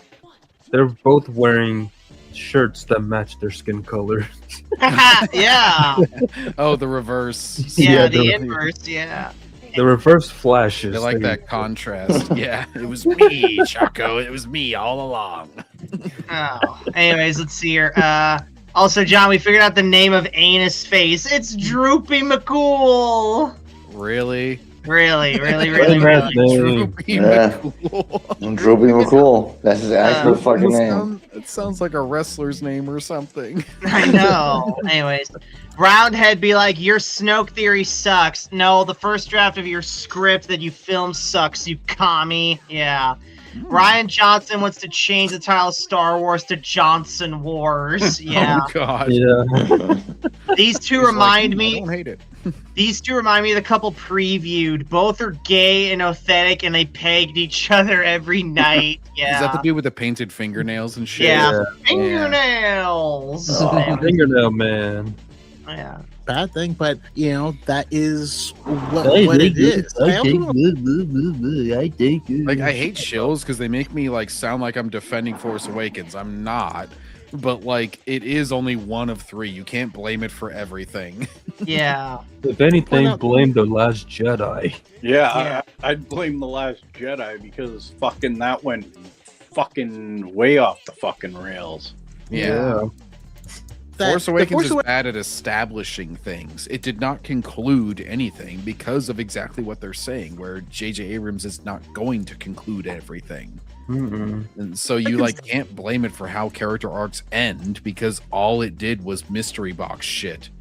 Speaker 4: they're both wearing shirts that match their skin color.
Speaker 1: The reverse.
Speaker 2: The inverse.
Speaker 4: The reverse flashes.
Speaker 1: They like that contrast. It was me, Chaco. It was me all along.
Speaker 2: Anyways, let's see here. Also, John, we figured out the name of Anus Face. It's Droopy McCool.
Speaker 1: Really?
Speaker 2: Really.
Speaker 3: Droopy McCool. That's his actual fucking name.
Speaker 1: It sounds like a wrestler's name or something.
Speaker 2: I know. Anyways, Roundhead be like, your Snoke theory sucks. No, the first draft of your script that you filmed sucks, you commie. Yeah. Ryan Johnson wants to change the title of Star Wars to Johnson Wars. Yeah.
Speaker 1: Oh God.
Speaker 4: Yeah.
Speaker 2: These two remind me.
Speaker 1: I don't hate it.
Speaker 2: These two remind me of the couple previewed. Both are gay and authentic, and they pegged each other every night. Yeah.
Speaker 1: Is that the dude with the painted fingernails and shit?
Speaker 2: Yeah. Fingernails.
Speaker 4: Fingernail man.
Speaker 2: Yeah.
Speaker 8: Bad thing, but you know that is what it is.
Speaker 1: Like I hate shills because they make me like sound like I'm defending Force Awakens. I'm not, but like it is only one of three. You can't blame it for everything.
Speaker 2: Yeah.
Speaker 4: If anything, blame the Last Jedi.
Speaker 6: Yeah. I'd blame the Last Jedi because fucking that went fucking way off the fucking rails.
Speaker 1: Yeah. Force Awakens is bad at establishing things. It did not conclude anything because of exactly what they're saying, where J.J. Abrams is not going to conclude everything. And so you like can't blame it for how character arcs end because all it did was mystery box shit.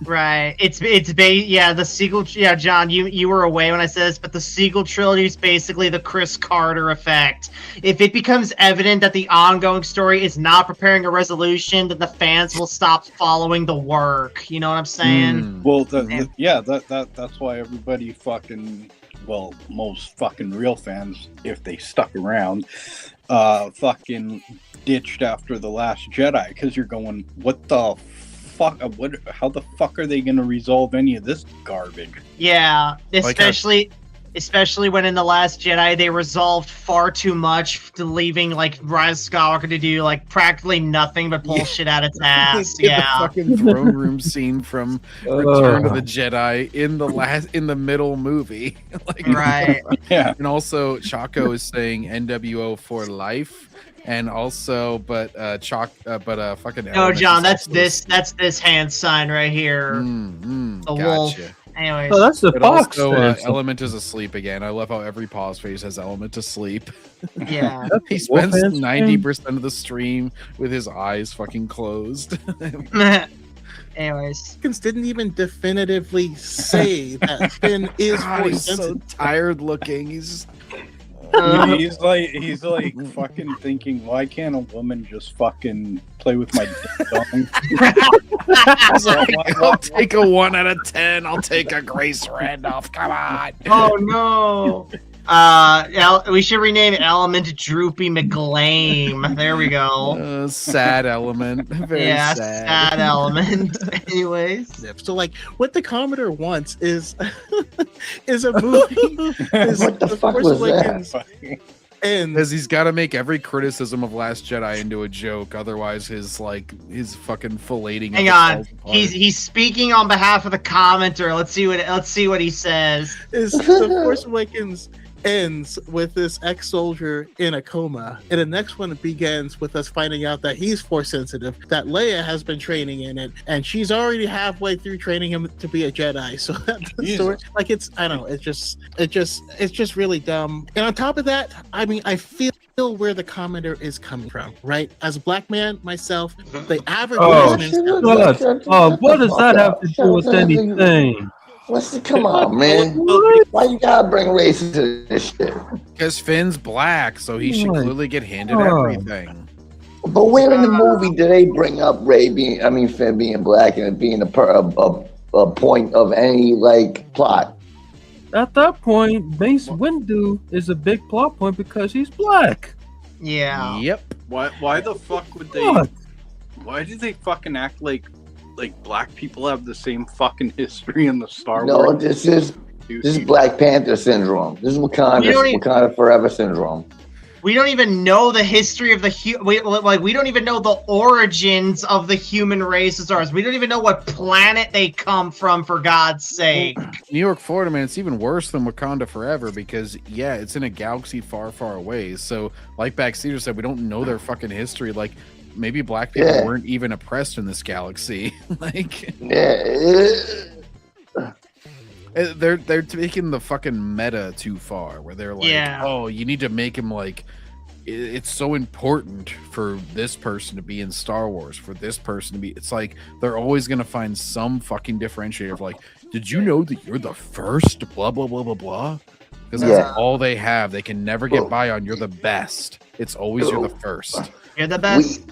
Speaker 2: Right. The sequel. Yeah, John, you were away when I said this, but the sequel trilogy is basically the Chris Carter effect. If it becomes evident that the ongoing story is not preparing a resolution, then the fans will stop following the work. You know what I'm saying?
Speaker 6: Well, that's why everybody fucking, well, most fucking real fans, if they stuck around, fucking ditched after The Last Jedi because you're going, what the fuck? How the fuck are they going to resolve any of this garbage?
Speaker 2: Yeah, especially when in The Last Jedi they resolved far too much, to leaving like Rise of Skywalker to do like practically nothing but pull shit out its ass.
Speaker 1: The fucking throne room scene from Return of the Jedi in the middle movie. Like,
Speaker 2: right.
Speaker 6: Yeah.
Speaker 1: And also Chaco is saying NWO for life. And also, fucking.
Speaker 2: No, John, that's this hand sign right here. The wolf. Anyways.
Speaker 4: Oh, that's the fox.
Speaker 1: Element is asleep again. I love how every pause phase has Element asleep.
Speaker 2: Yeah.
Speaker 1: He spends 90% of the stream with his eyes fucking closed.
Speaker 2: Anyways,
Speaker 8: didn't even definitively say that Finn is
Speaker 1: he's so tired looking. He's
Speaker 6: he's like fucking thinking, why can't a woman just fucking play with my dick?
Speaker 1: I'll take a 1 out of 10. I'll take a Grace Randolph. Come on.
Speaker 2: Oh no. We should rename Element Droopy McGlame. There we go.
Speaker 1: Sad Element. Very sad.
Speaker 2: Element. Anyways.
Speaker 8: So like what the Commodore wants is a movie.
Speaker 3: What the fuck was that?
Speaker 1: Because he's got to make every criticism of Last Jedi into a joke, otherwise his fucking filleting.
Speaker 2: Hang on, he's speaking on behalf of the commenter. Let's see what he says.
Speaker 8: Is The Force Awakens ends with this ex-soldier in a coma, and the next one begins with us finding out that he's force sensitive, that Leia has been training in it, and she's already halfway through training him to be a Jedi. So that's the story. Like it's just really dumb. And on top of that, I mean, I feel where the commenter is coming from, right? As a black man myself, the average
Speaker 4: what does that have to do with anything?
Speaker 3: Come on, man. Why you gotta bring race into this shit?
Speaker 1: Because Finn's black, so he should clearly get handed everything.
Speaker 3: But where in the movie do they bring up Finn being black and it being a point of any plot?
Speaker 4: At that point, Mace Windu is a big plot point because he's black.
Speaker 2: Yeah.
Speaker 1: Yep.
Speaker 6: Why the fuck would they?
Speaker 4: What?
Speaker 6: Why do they fucking act like black people have the same fucking history in the Star Wars?
Speaker 3: No, this is Black Panther syndrome. This is Wakanda Forever syndrome.
Speaker 2: We don't even know the history of we don't even know the origins of the human race as ours. We don't even know what planet they come from, for God's sake.
Speaker 1: New York, Florida, man, it's even worse than Wakanda Forever because, yeah, it's in a galaxy far, far away. So, like Backseat said, we don't know their fucking history. Like, maybe black people weren't even oppressed in this galaxy. They're taking the fucking meta too far, where they're like, oh, you need to make him it's so important for this person to be in Star Wars, for this person to be. It's like they're always gonna find some fucking differentiator of did you know that you're the first? Blah blah blah blah blah. Because that's all they have. They can never get by on you're the best. It's always you're the first.
Speaker 2: You're the best.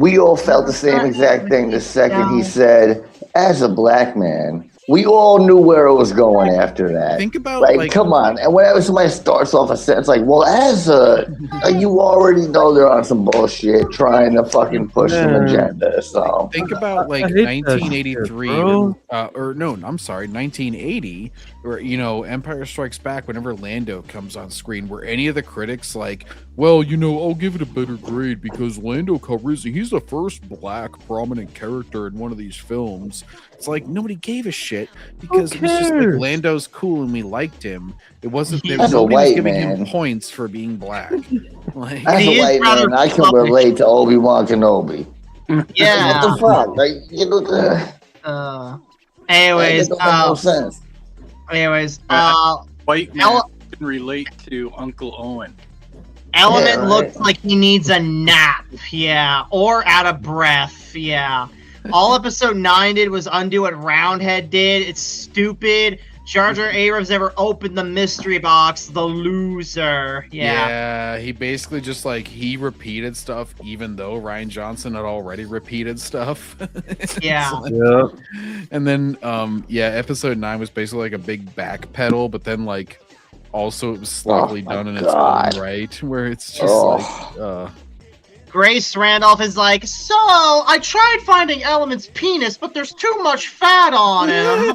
Speaker 3: We all felt the same exact thing the second he said, as a black man. We all knew where it was going after that.
Speaker 1: Think about
Speaker 3: come on. And whenever somebody starts off a sentence you already know they're on some bullshit trying to fucking push an agenda. So
Speaker 1: think about 1983 1980, where Empire Strikes Back, whenever Lando comes on screen, were any of the critics well, I'll give it a better grade because Lando Calrissian, he's the first black prominent character in one of these films. It's nobody gave a shit because it was just Lando's cool and we liked him. It wasn't nobody giving him points for being black.
Speaker 3: As a white man, I can relate to Obi-Wan Kenobi.
Speaker 2: Yeah.
Speaker 3: What the fuck?
Speaker 2: Anyways,
Speaker 3: no sense.
Speaker 6: White man can relate to Uncle Owen.
Speaker 2: Element looks like he needs a nap, or out of breath, All episode 9 did was undo what Roundhead did. It's stupid. Jar Jar Abrams never opened the mystery box. The loser.
Speaker 1: Yeah, he basically just he repeated stuff even though Rian Johnson had already repeated stuff. And then episode 9 was basically a big backpedal, but then also it was slightly done in its own right, where it's just
Speaker 2: Grace Randolph is so I tried finding Element's penis, but there's too much fat on him.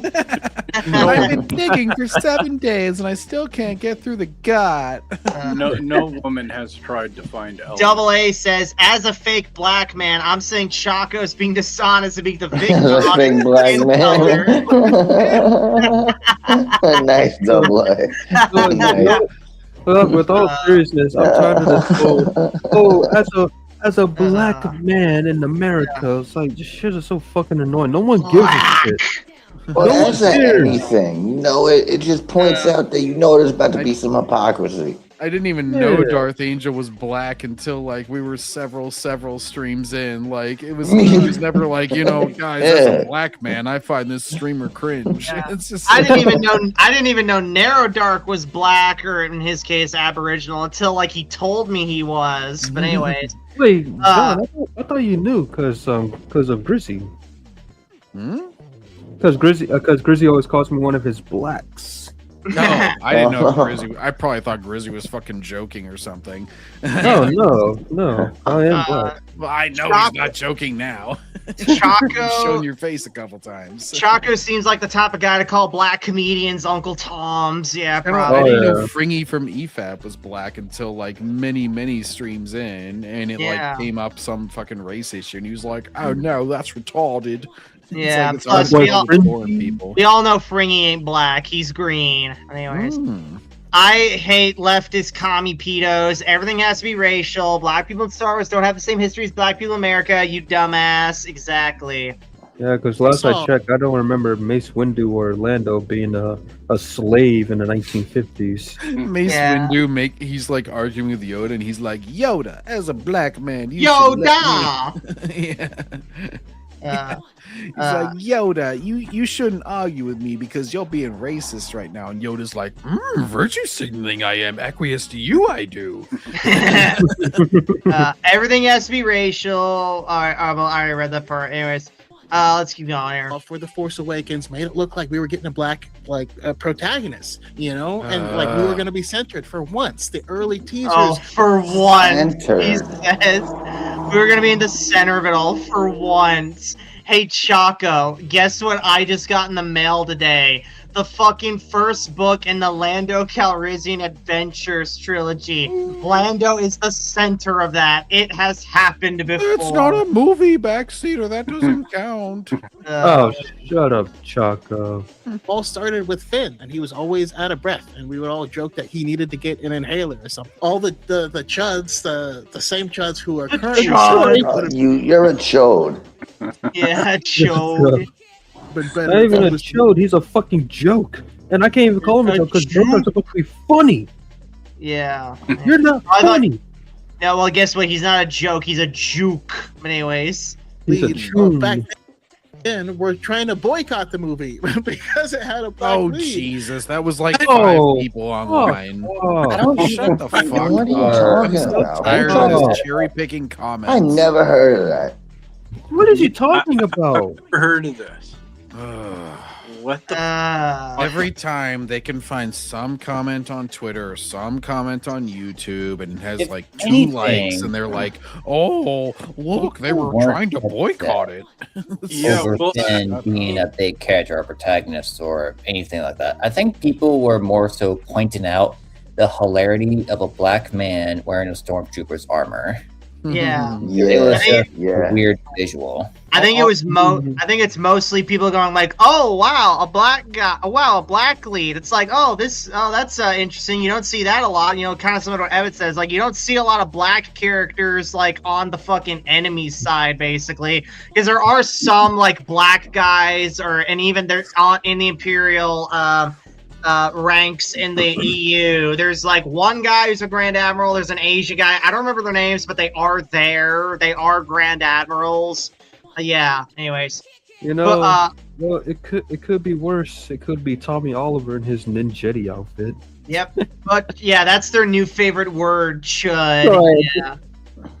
Speaker 1: I've been digging for 7 days and I still can't get through the gut.
Speaker 6: No woman has tried to find Element.
Speaker 2: Double A says, as a fake black man, I'm saying Chaco's being dishonest and being the victim.
Speaker 3: Fake black man. Nice Double A. Nice.
Speaker 4: Look, with all seriousness, I'm trying to as a black man in America, it's this shit is so fucking annoying. No one gives a shit.
Speaker 3: Well, that's not anything. It just points out that there's about to be some hypocrisy.
Speaker 1: I didn't even know Darth Angel was black until we were several streams in. He was never guys, as a black man, I find this streamer cringe. It's just
Speaker 2: I didn't even know Narrow Dark was black, or in his case Aboriginal, until he told me he was. But anyways.
Speaker 4: Wait, John, I thought you knew because of Grizzy. Because Grizzy always calls me one of his blacks.
Speaker 1: No, I didn't know Grizzy. I probably thought Grizzy was fucking joking or something.
Speaker 4: No. I am black.
Speaker 1: Well, I know
Speaker 2: Choco.
Speaker 1: he's not joking now.
Speaker 2: Choco.
Speaker 1: You've shown your face a couple times.
Speaker 2: Choco seems like the type of guy to call black comedians Uncle Toms. Yeah,
Speaker 1: I
Speaker 2: probably.
Speaker 1: didn't know Fringy from EFAP was black until like many streams in, and it like came up some fucking race issue, and he was like, "Oh no, that's retarded."
Speaker 2: Yeah,
Speaker 1: it's
Speaker 2: plus
Speaker 1: our
Speaker 2: we all,
Speaker 1: foreign people.
Speaker 2: we all know Fringy ain't black. He's green. Anyways. I hate leftist commie pedos. Everything has to be racial. Black people in Star Wars don't have the same history as black people in America, you dumbass. Exactly.
Speaker 4: Yeah, because last I checked, I don't remember Mace Windu or Lando being a slave in the 1950s.
Speaker 1: Mace Windu he's like arguing with Yoda, and he's like, Yoda, as a black man, you
Speaker 2: Yoda!
Speaker 1: He's like, Yoda, you shouldn't argue with me because you're being racist right now. And Yoda's like, virtue signaling I am, acquiesce to you I do.
Speaker 2: Everything has to be racial. I already read that part. Anyways, let's keep going here.
Speaker 8: For The Force Awakens, made it look like we were getting a black protagonist, and like we were going to be centered for once. The early teasers.
Speaker 2: Oh, for once. He says we were going to be in the center of it all for once. Hey, Choco, guess what I just got in the mail today? The fucking first book in the Lando Calrissian Adventures trilogy. Lando is the center of that. It has happened before.
Speaker 1: It's not a movie, Backseater. That doesn't count.
Speaker 4: Oh, shut up, Choco.
Speaker 8: All started with Finn, and he was always out of breath, and we would all joke that he needed to get an inhaler or something. All the chuds, the same chuds who are currently
Speaker 3: you're a chode.
Speaker 2: Yeah, chode.
Speaker 4: Not even a chode, he's a fucking joke. And I can't even call him a joke because jokes are supposed to be funny.
Speaker 2: Yeah.
Speaker 4: You're not funny.
Speaker 2: Yeah, well, guess what? He's not a joke, he's a juke. But anyways.
Speaker 8: Back then, we're trying to boycott the movie because it had a black lead.
Speaker 1: Jesus, that was like 5 people online. Shut the fuck up.
Speaker 3: What are you talking
Speaker 1: I'm so
Speaker 3: about?
Speaker 1: tired of this cherry-picking comments.
Speaker 3: I never heard of that.
Speaker 4: What is he talking about?
Speaker 6: I've never heard of this. What the
Speaker 1: Every time they can find some comment on Twitter or some comment on YouTube and it has like 2 likes and they're like, oh, look, they were trying to boycott it.
Speaker 11: Over Finn being a big character or protagonist or anything like that. I think people were more so pointing out the hilarity of a black man wearing a stormtrooper's armor.
Speaker 2: Yeah.
Speaker 11: It was a weird visual.
Speaker 2: I think it was I think it's mostly people going like, "Oh wow, a black guy! Oh, wow, a black lead." It's like, that's interesting. You don't see that a lot. Kind of similar to what Evan says. Like, you don't see a lot of black characters like on the fucking enemy side, basically, because there are some like black guys, and even they're in the Imperial ranks in the EU. There's like one guy who's a Grand Admiral. There's an Asia guy. I don't remember their names, but they are there. They are Grand Admirals. Yeah. Anyways,
Speaker 4: well, it could be worse. It could be Tommy Oliver in his Ninjetti outfit.
Speaker 2: Yep. But yeah, that's their new favorite word, chud. Yeah.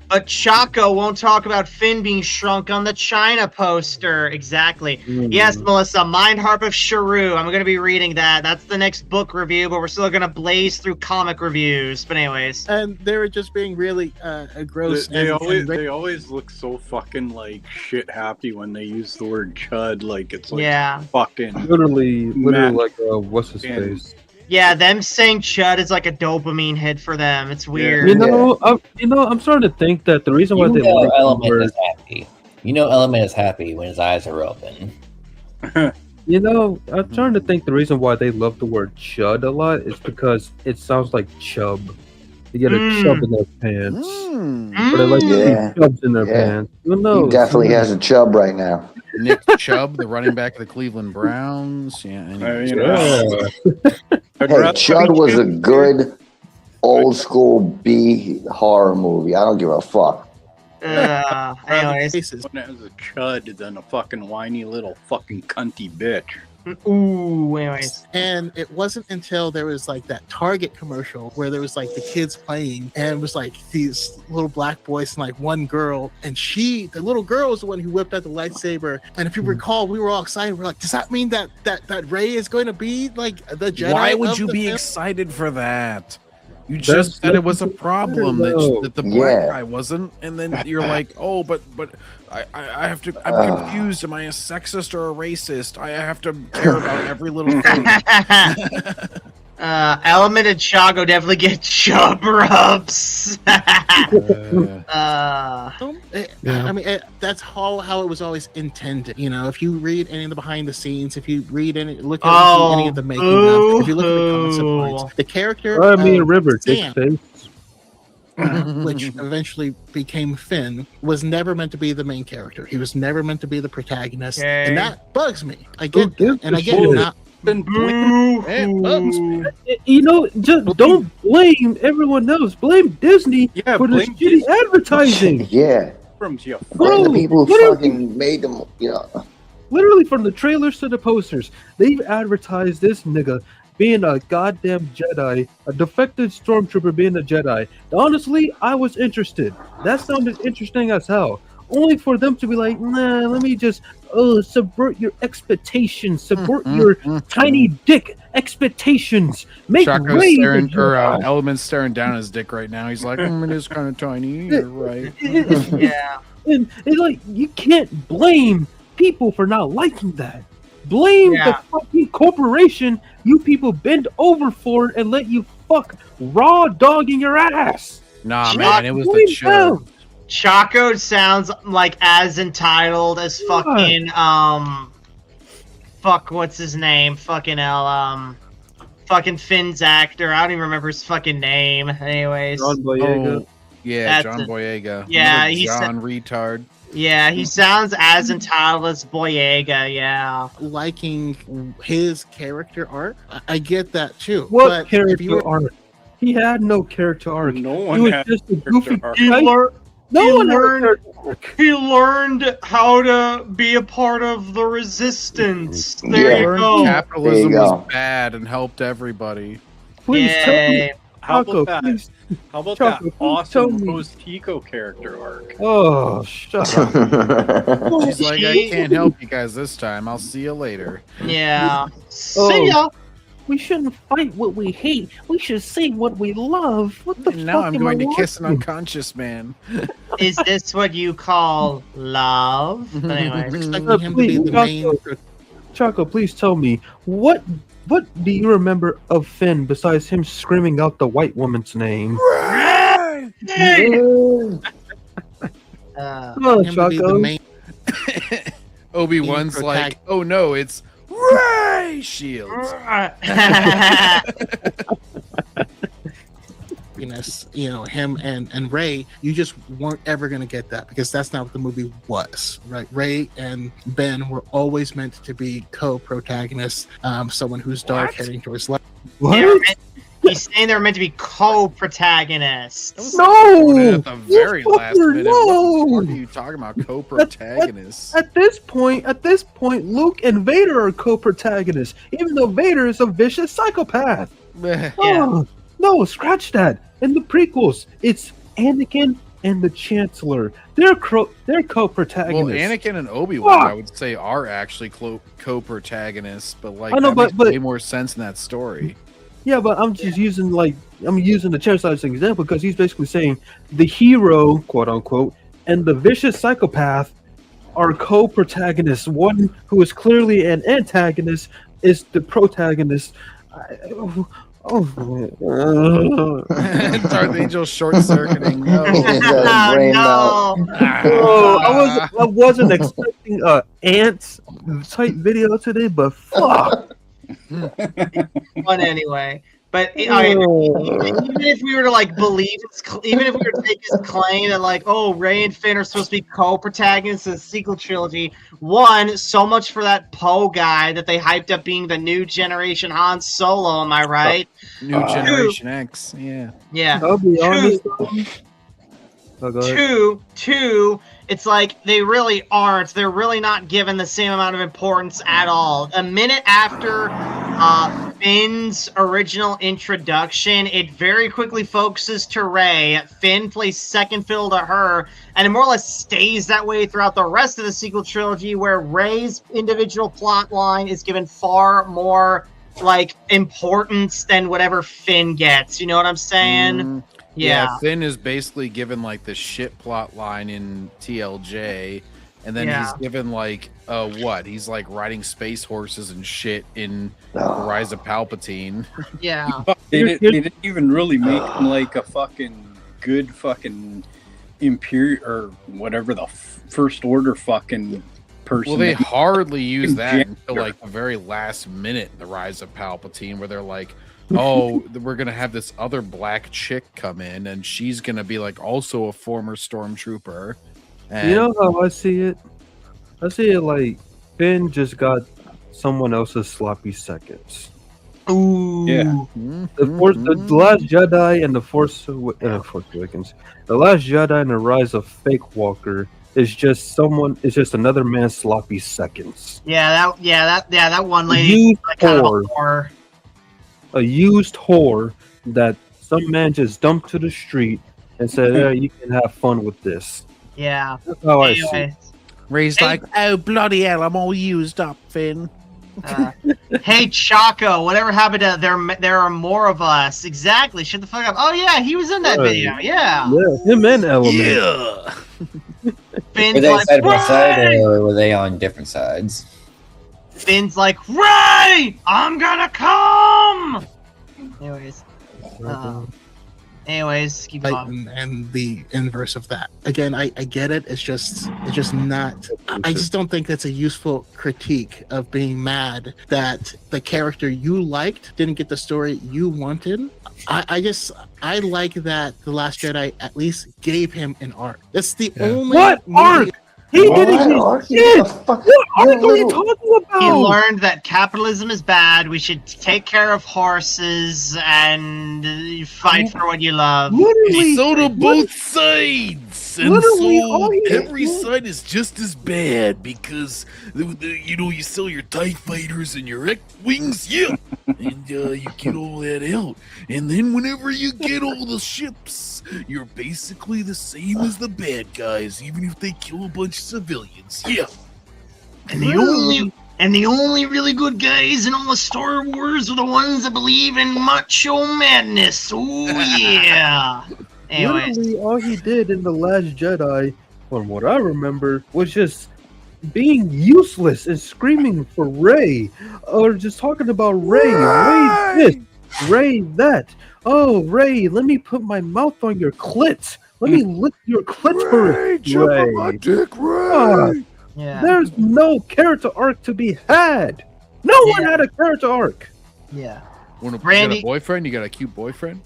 Speaker 2: But Choco won't talk about Finn being shrunk on the China poster. Exactly. Yes, Melissa, Mind Harp of Sharu. I'm going to be reading that. That's the next book review, but we're still going to blaze through comic reviews. But anyways.
Speaker 8: And they were just being really gross.
Speaker 6: They always look so fucking like shit happy when they use the word chud. Like it's like fucking.
Speaker 4: Literally like what's his face?
Speaker 2: Yeah, them saying chud is like a dopamine hit for them. It's weird.
Speaker 4: I'm starting to think that the reason why they like
Speaker 11: Element is happy. Element is happy when his eyes are open.
Speaker 4: I'm starting to think the reason why they love the word chud a lot is because it sounds like chub. They get a chub in their pants. Or they like to see chubs in their pants. He
Speaker 3: definitely has a chub right now.
Speaker 1: Nick Chubb, the running back of the Cleveland Browns. Hey,
Speaker 3: Chud was a good old school B horror movie. I don't give a fuck.
Speaker 2: Anyways.
Speaker 6: When it was a chud than a fucking whiny little fucking cunty bitch.
Speaker 2: Ooh, anyways.
Speaker 8: And it wasn't until there was like that Target commercial where there was like the kids playing, and it was like these little black boys and like one girl, and the little girl was the one who whipped out the lightsaber. And if you recall, we were all excited. We're like, does that mean that Rey is going to be like the Jedi?
Speaker 1: Why would you be excited for that? You just said it was a problem that the black guy wasn't, and then you're like, oh, but I have to. I'm confused. Am I a sexist or a racist? I have to care about every little thing.
Speaker 2: Element and Chago definitely get chub rubs.
Speaker 8: I mean, that's how it was always intended. You know, if you read any of the behind the scenes, if you read look at any of the making of, if you look at the concept points, the character
Speaker 4: River
Speaker 8: Sam, which eventually became Finn, was never meant to be the main character. He was never meant to be the protagonist, and that bugs me. I get that, and I get it not.
Speaker 4: You know, just don't blame everyone else. Blame Disney for the shitty advertising.
Speaker 3: Blame the people who fucking made them.
Speaker 4: Literally, from the trailers to the posters, they've advertised this nigga being a goddamn Jedi, a defected stormtrooper being a Jedi. Honestly, I was interested. That sounded interesting as hell. Only for them to be like, nah, let me just subvert your expectations, subvert your tiny dick expectations. Make Rey
Speaker 1: Element's staring down his dick right now. He's like, it is kind of tiny. You're right.
Speaker 4: And it's like, you can't blame people for not liking that. Blame the fucking corporation you people bend over for and let you fuck raw dogging your ass.
Speaker 1: Nah, man, it was the show.
Speaker 2: Chaco sounds like as entitled as fucking what's his name? Fucking Finn's actor. I don't even remember his fucking name. Anyways.
Speaker 1: John Boyega. John Boyega.
Speaker 2: Yeah,
Speaker 1: he's John retard.
Speaker 2: Yeah, he sounds as entitled as Boyega, yeah.
Speaker 8: Liking his character arc, I get that too.
Speaker 4: What character arc? He had no character arc.
Speaker 6: No one had
Speaker 4: just a goofy
Speaker 6: arc.
Speaker 2: He learned how to be a part of the resistance. There you go.
Speaker 1: Capitalism was bad and helped everybody.
Speaker 4: Please tell me.
Speaker 6: How about that awesome Rose Tico character arc?
Speaker 4: Oh, shut up.
Speaker 1: She's like, I can't help you guys this time. I'll see you later.
Speaker 2: Yeah. See ya.
Speaker 4: We shouldn't fight what we hate. We should say what we love. What the fuck?
Speaker 1: Now I'm going to kiss an unconscious man.
Speaker 2: Is this what you call love? Anyway,
Speaker 8: expecting him to be the main.
Speaker 4: Chaco, please tell me what do you remember of Finn besides him screaming out the white woman's name?
Speaker 2: Come
Speaker 4: on, Chaco.
Speaker 1: Obi-Wan's like, oh no, it's Ray Shields.
Speaker 8: You know, him and Rey, you just weren't ever going to get that because that's not what the movie was, right? Rey and Ben were always meant to be co-protagonists, someone who's dark heading towards light.
Speaker 2: He's saying they were meant to be co-protagonists.
Speaker 4: No!
Speaker 1: At the very last minute.
Speaker 4: No!
Speaker 1: What are you talking about? Co-protagonists?
Speaker 4: At this point, Luke and Vader are co-protagonists, even though Vader is a vicious psychopath. Oh, no, scratch that. In the prequels, it's Anakin and the Chancellor. They're co-protagonists.
Speaker 1: Well, Anakin and Obi-Wan, I would say, are actually co-protagonists, but like that makes way more sense in that story.
Speaker 4: Yeah, but I'm just using the Chancellor as an example because he's basically saying the hero, quote unquote, and the vicious psychopath are co-protagonists. One who is clearly an antagonist is the protagonist.
Speaker 1: Darth Angel short-circuiting. No.
Speaker 4: I wasn't expecting ants type video today, but fuck.
Speaker 2: Fun anyway. But even if we were to like believe, even if we were to take his claim that like, oh, Rey and Finn are supposed to be co-protagonists in the sequel trilogy. One, so much for that Poe guy that they hyped up being the new generation Han Solo. Am I right?
Speaker 1: New Generation X. Yeah.
Speaker 2: Yeah.
Speaker 4: I'll be honest.
Speaker 2: Two. it's like they really aren't. They're really not given the same amount of importance at all. A minute after Finn's original introduction, it very quickly focuses to Rey. Finn plays second fiddle to her, and it more or less stays that way throughout the rest of the sequel trilogy, where Rey's individual plot line is given far more like importance than whatever Finn gets. You know what I'm saying? Yeah.
Speaker 1: Finn is basically given like the shit plot line in TLJ, and then he's given like what? He's like riding space horses and shit in Rise of Palpatine.
Speaker 2: Yeah.
Speaker 6: They didn't even really make him like a fucking good fucking Imperial or whatever the First Order fucking person.
Speaker 1: Well, they hardly use that until like the very last minute in the Rise of Palpatine, where they're like, oh, we're gonna have this other black chick come in, and she's gonna be like also a former stormtrooper. And
Speaker 4: you know how I see it? I see it like Finn just got someone else's sloppy seconds.
Speaker 2: Ooh.
Speaker 6: Yeah.
Speaker 4: The Last Jedi and the Force Awakens. The Last Jedi and the Rise of Fake Walker is just another man's sloppy seconds.
Speaker 2: That one lady like kind of a whore.
Speaker 4: A used whore that some man just dumped to the street and said, "Yeah, you can have fun with this."
Speaker 2: Yeah.
Speaker 4: That's how I see it.
Speaker 7: Ray's like, "Oh bloody hell, I'm all used up, Finn."
Speaker 2: Hey Chaco, whatever happened to there are more of us? Exactly. Shut the fuck up. Oh yeah, he was in that video. Yeah.
Speaker 4: Yeah, him and Element.
Speaker 2: Yeah.
Speaker 11: Were they side by side or were they on different sides?
Speaker 2: Finn's like, Rey, I'm gonna come. Anyways, keep going.
Speaker 8: And the inverse of that. Again, I get it. It's just not. I just don't think that's a useful critique of being mad that the character you liked didn't get the story you wanted. I like that The Last Jedi at least gave him an arc. That's the only
Speaker 4: arc. He didn't get shit. What arc are you talking about?
Speaker 2: He learned that capitalism is bad. We should take care of horses and fight for what you love.
Speaker 1: Literally, so do both sides, and so every side is just as bad because you sell your TIE fighters and your X-wings, and you get all that out, and then whenever you get all the ships, you're basically the same as the bad guys, even if they kill a bunch of civilians.
Speaker 2: And the only really good guys in all of Star Wars are the ones that believe in macho madness. Oh yeah. Anyways.
Speaker 4: Literally, all he did in The Last Jedi, from what I remember, was just being useless and screaming for Rey, or just talking about Rey this, Rey that. Oh, Rey, let me put my mouth on your clit. Let me lick your clitoris, Rey.
Speaker 9: My dick, Rey.
Speaker 4: There's no character arc to be had. No one had a character arc.
Speaker 2: Yeah.
Speaker 1: You got a boyfriend? You got a cute boyfriend?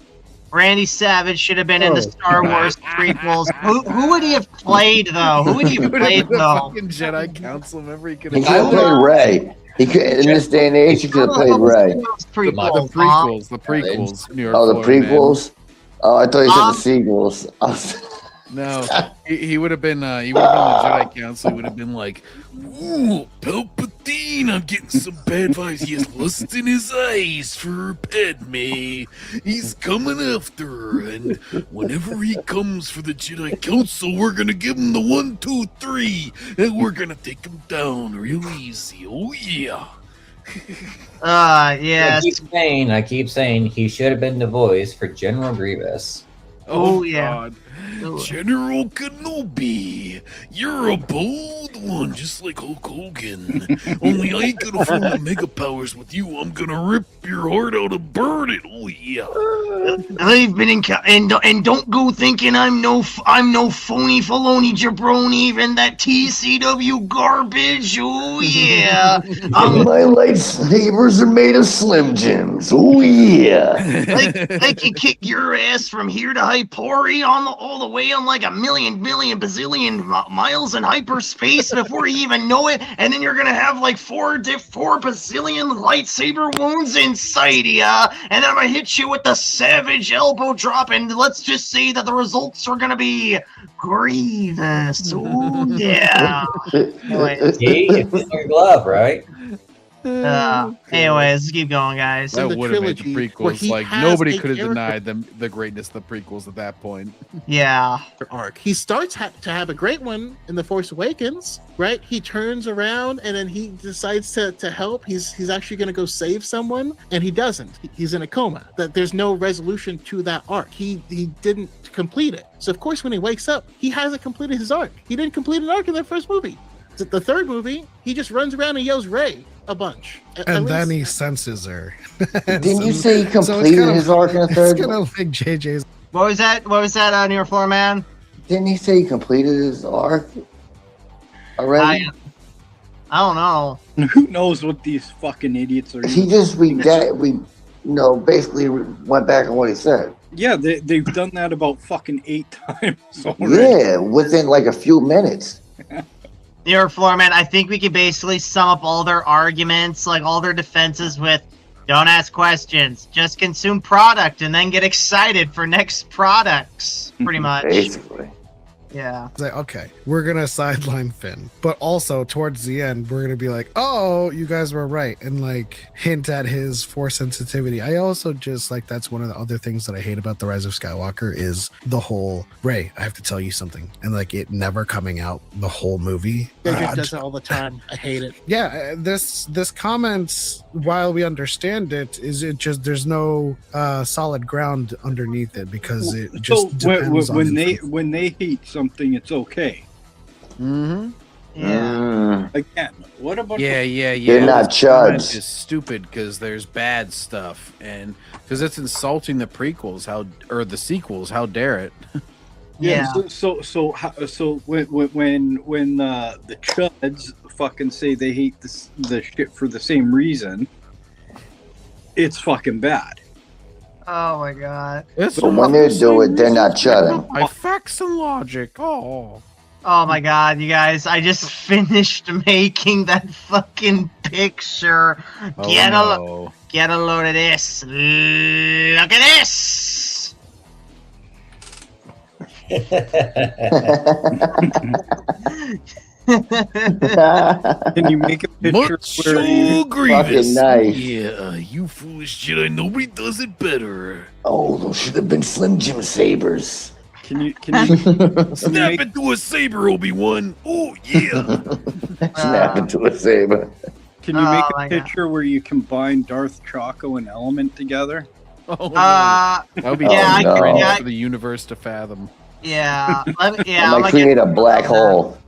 Speaker 2: Randy Savage should have been in the Star Wars prequels. Who would he have played though? Who would he have played though?
Speaker 1: Fucking Jedi Council member. He could
Speaker 3: have played Rey. He could, in this day and age, he could have played Rey.
Speaker 1: The prequels. New York,
Speaker 3: the prequels. Oh, I thought you said the sequels.
Speaker 1: No, he would have been. He would have been the Jedi Council. He would have been like, "Ooh, Palpatine! I'm getting some bad vibes. He has lust in his eyes for Padme. He's coming after her, and whenever he comes for the Jedi Council, we're gonna give him the 1, 2, 3, and we're gonna take him down real easy. Oh yeah."
Speaker 2: Yes.
Speaker 11: I keep saying he should have been the voice for General Grievous.
Speaker 2: Oh yeah.
Speaker 1: God. General Kenobi, you're a bold one, just like Hulk Hogan. Only I ain't gonna form the mega powers with you. I'm gonna rip your heart out and burn it. Oh yeah.
Speaker 2: I've been in and don't go thinking I'm no phony faloney jabroni, even that TCW garbage. Oh yeah.
Speaker 3: My lightsabers are made of Slim Jims. Oh yeah.
Speaker 2: They can kick your ass from here to Hypori on the all the way on like a million, billion, bazillion miles in hyperspace before you even know it, and then you're gonna have like four bazillion lightsaber wounds inside ya, and then I'm gonna hit you with the savage elbow drop, and let's just say that the results are gonna be grievous. Ooh, yeah. Anyways.
Speaker 11: It's like a glove, right?
Speaker 2: Anyways, let's keep going, guys.
Speaker 1: That
Speaker 8: the
Speaker 1: would have made the
Speaker 8: trilogy, where
Speaker 1: prequels
Speaker 8: he
Speaker 1: like
Speaker 8: has
Speaker 1: nobody
Speaker 8: a
Speaker 1: could have
Speaker 8: character-
Speaker 1: denied them the greatness of the prequels at that point.
Speaker 2: Yeah.
Speaker 8: arc. He starts to have a great one in The Force Awakens, right? He turns around and then he decides to help. He's actually going to go save someone, and he doesn't. He's in a coma. That there's no resolution to that arc. He didn't complete it. So of course, when he wakes up, he hasn't completed his arc. He didn't complete an arc in that first movie. The third movie, he just runs around and yells "Ray" a bunch,
Speaker 7: and then he senses her.
Speaker 3: Didn't you say he completed his arc in the third?
Speaker 7: It's kind of like JJ's.
Speaker 2: What was that? What was that, New York Floor Man?
Speaker 3: Didn't he say he completed his arc already?
Speaker 2: I don't know.
Speaker 6: Who knows what these fucking idiots are?
Speaker 3: He just basically went back on what he said.
Speaker 6: Yeah, they've done that about fucking 8 times already.
Speaker 3: Yeah, within like a few minutes.
Speaker 2: New York Floor Man, I think we could basically sum up all their arguments, like all their defenses with don't ask questions, just consume product and then get excited for next products, pretty much.
Speaker 3: Basically.
Speaker 2: Yeah.
Speaker 7: It's like, okay, we're gonna sideline Finn, but also towards the end, we're gonna be like, oh, you guys were right, and like hint at his force sensitivity. I also just like that's one of the other things that I hate about The Rise of Skywalker is the whole Rey, I have to tell you something, and like it never coming out the whole movie.
Speaker 8: JJ does it all the time. I hate it.
Speaker 7: Yeah, this comments, while we understand it, is it just there's no solid ground underneath it because it just depends
Speaker 6: when
Speaker 7: on
Speaker 6: when they hate something, it's okay.
Speaker 1: Mm-hmm.
Speaker 2: Yeah.
Speaker 6: Again, what about
Speaker 1: Yeah.
Speaker 3: They're not
Speaker 1: This comment
Speaker 3: chuds.
Speaker 1: is stupid because there's bad stuff, and because it's insulting the prequels. Or the sequels? How dare it?
Speaker 2: Yeah.
Speaker 6: So when the chuds fucking say they hate the shit for the same reason, it's fucking bad.
Speaker 2: Oh my god.
Speaker 3: So when they do it, they're not chudding.
Speaker 1: By facts and logic. Oh
Speaker 2: my god, you guys, I just finished making that fucking picture. Get a load of this. Look at this.
Speaker 6: Can you make a picture where you
Speaker 3: Fucking nice.
Speaker 1: Yeah, you foolish Jedi. Nobody does it better.
Speaker 3: Oh, those should have been Slim Jim sabers.
Speaker 6: Can you
Speaker 1: Snap into a saber, Obi-Wan. Oh yeah.
Speaker 3: Snap into a saber.
Speaker 6: Can you make a picture where you combine Darth Choco and Element together?
Speaker 1: Oh, no. That would be
Speaker 2: yeah,
Speaker 1: too
Speaker 2: I
Speaker 1: great
Speaker 2: can-
Speaker 1: for the universe to fathom.
Speaker 2: Yeah. I'm
Speaker 3: I
Speaker 2: gonna
Speaker 3: might create a black hole.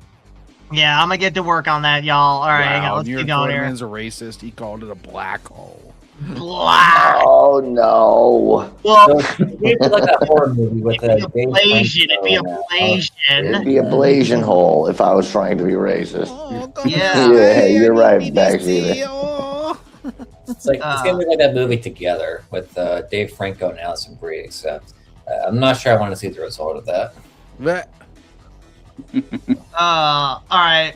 Speaker 2: Yeah, I'm gonna get to work on that, y'all. All right, hang on,
Speaker 1: Wow,
Speaker 2: let's
Speaker 1: New
Speaker 2: keep
Speaker 1: York
Speaker 2: going here.
Speaker 1: Man's a racist. He called it a black hole.
Speaker 2: Black.
Speaker 3: Oh no.
Speaker 2: Well,
Speaker 11: It's like a horror movie with a Dave
Speaker 2: Blasian. It'd be a
Speaker 11: Franco.
Speaker 3: It'd
Speaker 2: Blasian.
Speaker 3: be a blazing hole if I was trying to be racist.
Speaker 2: Yeah.
Speaker 3: Yeah, you're right, Backseat.
Speaker 11: It's like it's gonna be like that movie Together with Dave Franco and Alison Brie. Except I'm not sure I want to see the result of that.
Speaker 2: All right.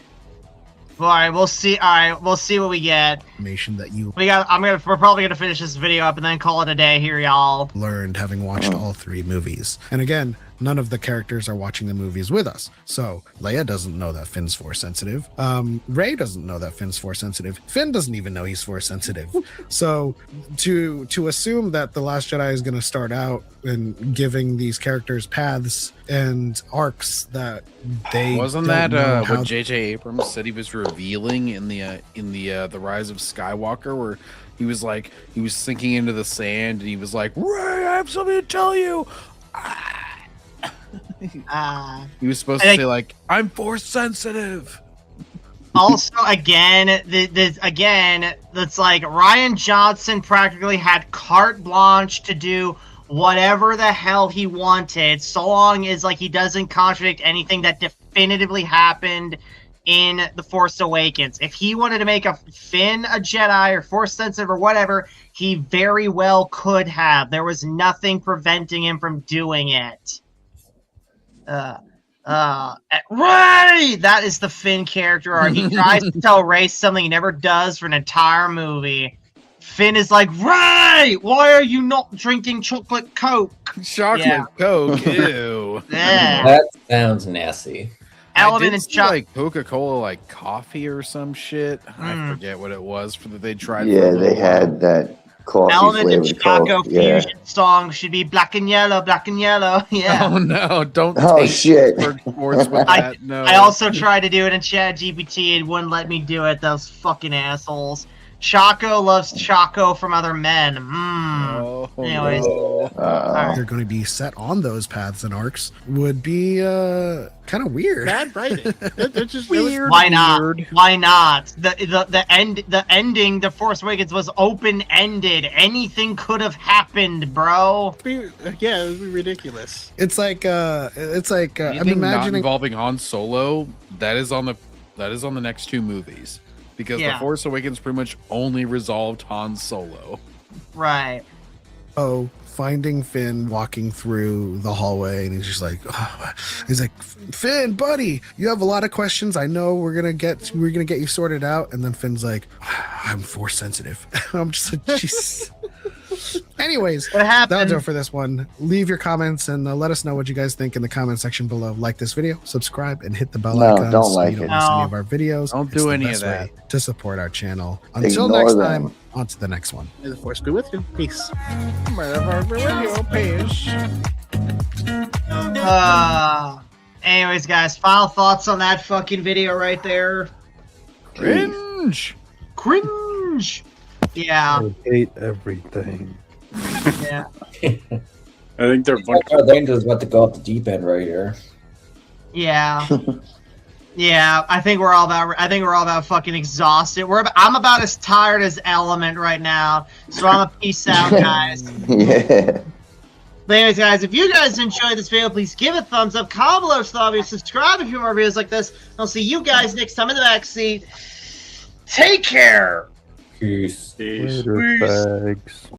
Speaker 2: All right, we'll see. All right, we'll see what we get.
Speaker 7: Information that you
Speaker 2: We're probably gonna finish this video up and then call it a day here, y'all.
Speaker 7: learned having watched all 3 movies. And again, none of the characters are watching the movies with us. So Leia doesn't know that Finn's force sensitive. Rey doesn't know that Finn's force sensitive. Finn doesn't even know he's force sensitive. So to assume that The Last Jedi is going to start out and giving these characters paths and arcs that they
Speaker 1: Wasn't
Speaker 7: don't
Speaker 1: that
Speaker 7: know how
Speaker 1: what J.J. Abrams said he was revealing in the Rise of Skywalker, where he was sinking into the sand and he was like, Ray, I have something to tell you. He was supposed to say like, I'm force sensitive.
Speaker 2: Also, again, that's like Ryan Johnson practically had carte blanche to do whatever the hell he wanted, so long as like he doesn't contradict anything that definitively happened in The Force Awakens. If he wanted to make a Finn a Jedi or force sensitive or whatever, he very well could have. There was nothing preventing him from doing it. Ray! That is the Finn character arc. He tries to tell Ray something he never does for an entire movie. Finn is like, Ray, why are you not drinking chocolate Coke?
Speaker 1: Chocolate Coke, ew.
Speaker 2: Yeah.
Speaker 11: That sounds nasty.
Speaker 2: Element
Speaker 1: I
Speaker 2: and
Speaker 1: did see, like Coca-Cola, like coffee or some shit. I forget what it was that they tried.
Speaker 3: Yeah,
Speaker 1: for a
Speaker 3: they
Speaker 1: little while.
Speaker 3: had that coffee
Speaker 2: Element and
Speaker 3: flavored
Speaker 2: Chaco
Speaker 3: Coke. Yeah.
Speaker 2: fusion song should be black and yellow, black and yellow. Yeah.
Speaker 1: Oh no! Don't.
Speaker 3: Oh,
Speaker 1: take
Speaker 3: shit.
Speaker 1: for sports with that. No.
Speaker 2: I also tried to do it in ChatGPT. It wouldn't let me do it. Those fucking assholes. Chaco loves Chaco from other men.
Speaker 1: Oh,
Speaker 2: Anyways,
Speaker 3: no.
Speaker 7: They're going to be set on those paths and arcs would be kind of weird.
Speaker 8: Bad writing. They're just
Speaker 6: Weird.
Speaker 2: why not?
Speaker 6: Weird.
Speaker 2: Why not? The ending, The Force Awakens was open ended. Anything could have happened, bro.
Speaker 8: Yeah, it would be ridiculous.
Speaker 7: It's like I'm
Speaker 1: Anything not
Speaker 7: imagining.
Speaker 1: involving Han Solo. That is on the next two movies, because
Speaker 2: Yeah.
Speaker 1: The Force Awakens pretty much only resolved Han Solo.
Speaker 2: Right.
Speaker 7: Oh, finding Finn walking through the hallway, and he's just like, he's like, Finn, buddy, you have a lot of questions. I know we're gonna get you sorted out. And then Finn's like, I'm Force sensitive. I'm just like, jeez. Anyways,
Speaker 2: What happened?
Speaker 7: that'll do it for this one. Leave your comments and let us know what you guys think in the comment section below. Like this video, subscribe, and hit the bell
Speaker 3: No,
Speaker 7: icon
Speaker 3: don't
Speaker 7: so
Speaker 3: like
Speaker 7: you don't
Speaker 3: it.
Speaker 7: miss any
Speaker 2: No.
Speaker 7: of our videos.
Speaker 1: Don't
Speaker 7: It's
Speaker 1: do
Speaker 7: the
Speaker 1: any of
Speaker 7: best
Speaker 1: that.
Speaker 7: way to support our channel. Until
Speaker 3: Ignore
Speaker 7: next
Speaker 3: them.
Speaker 7: time, on to the next one.
Speaker 8: May the Force be with you. Peace.
Speaker 2: Anyways, guys, final thoughts on that fucking video right there.
Speaker 1: Cringe.
Speaker 2: Cringe. Yeah.
Speaker 4: I hate everything.
Speaker 2: Yeah.
Speaker 6: I think they're
Speaker 11: Our Ranger's about to go off the deep end right here.
Speaker 2: Yeah. Yeah, I think we're all about fucking exhausted. I'm about as tired as Element right now. So I'm a peace out, guys.
Speaker 3: Yeah.
Speaker 2: But anyways, guys, if you guys enjoyed this video, please give it a thumbs up, comment below, subscribe if you want more videos like this. I'll see you guys next time in the backseat. Take care.
Speaker 11: Peace.
Speaker 4: Later, bags.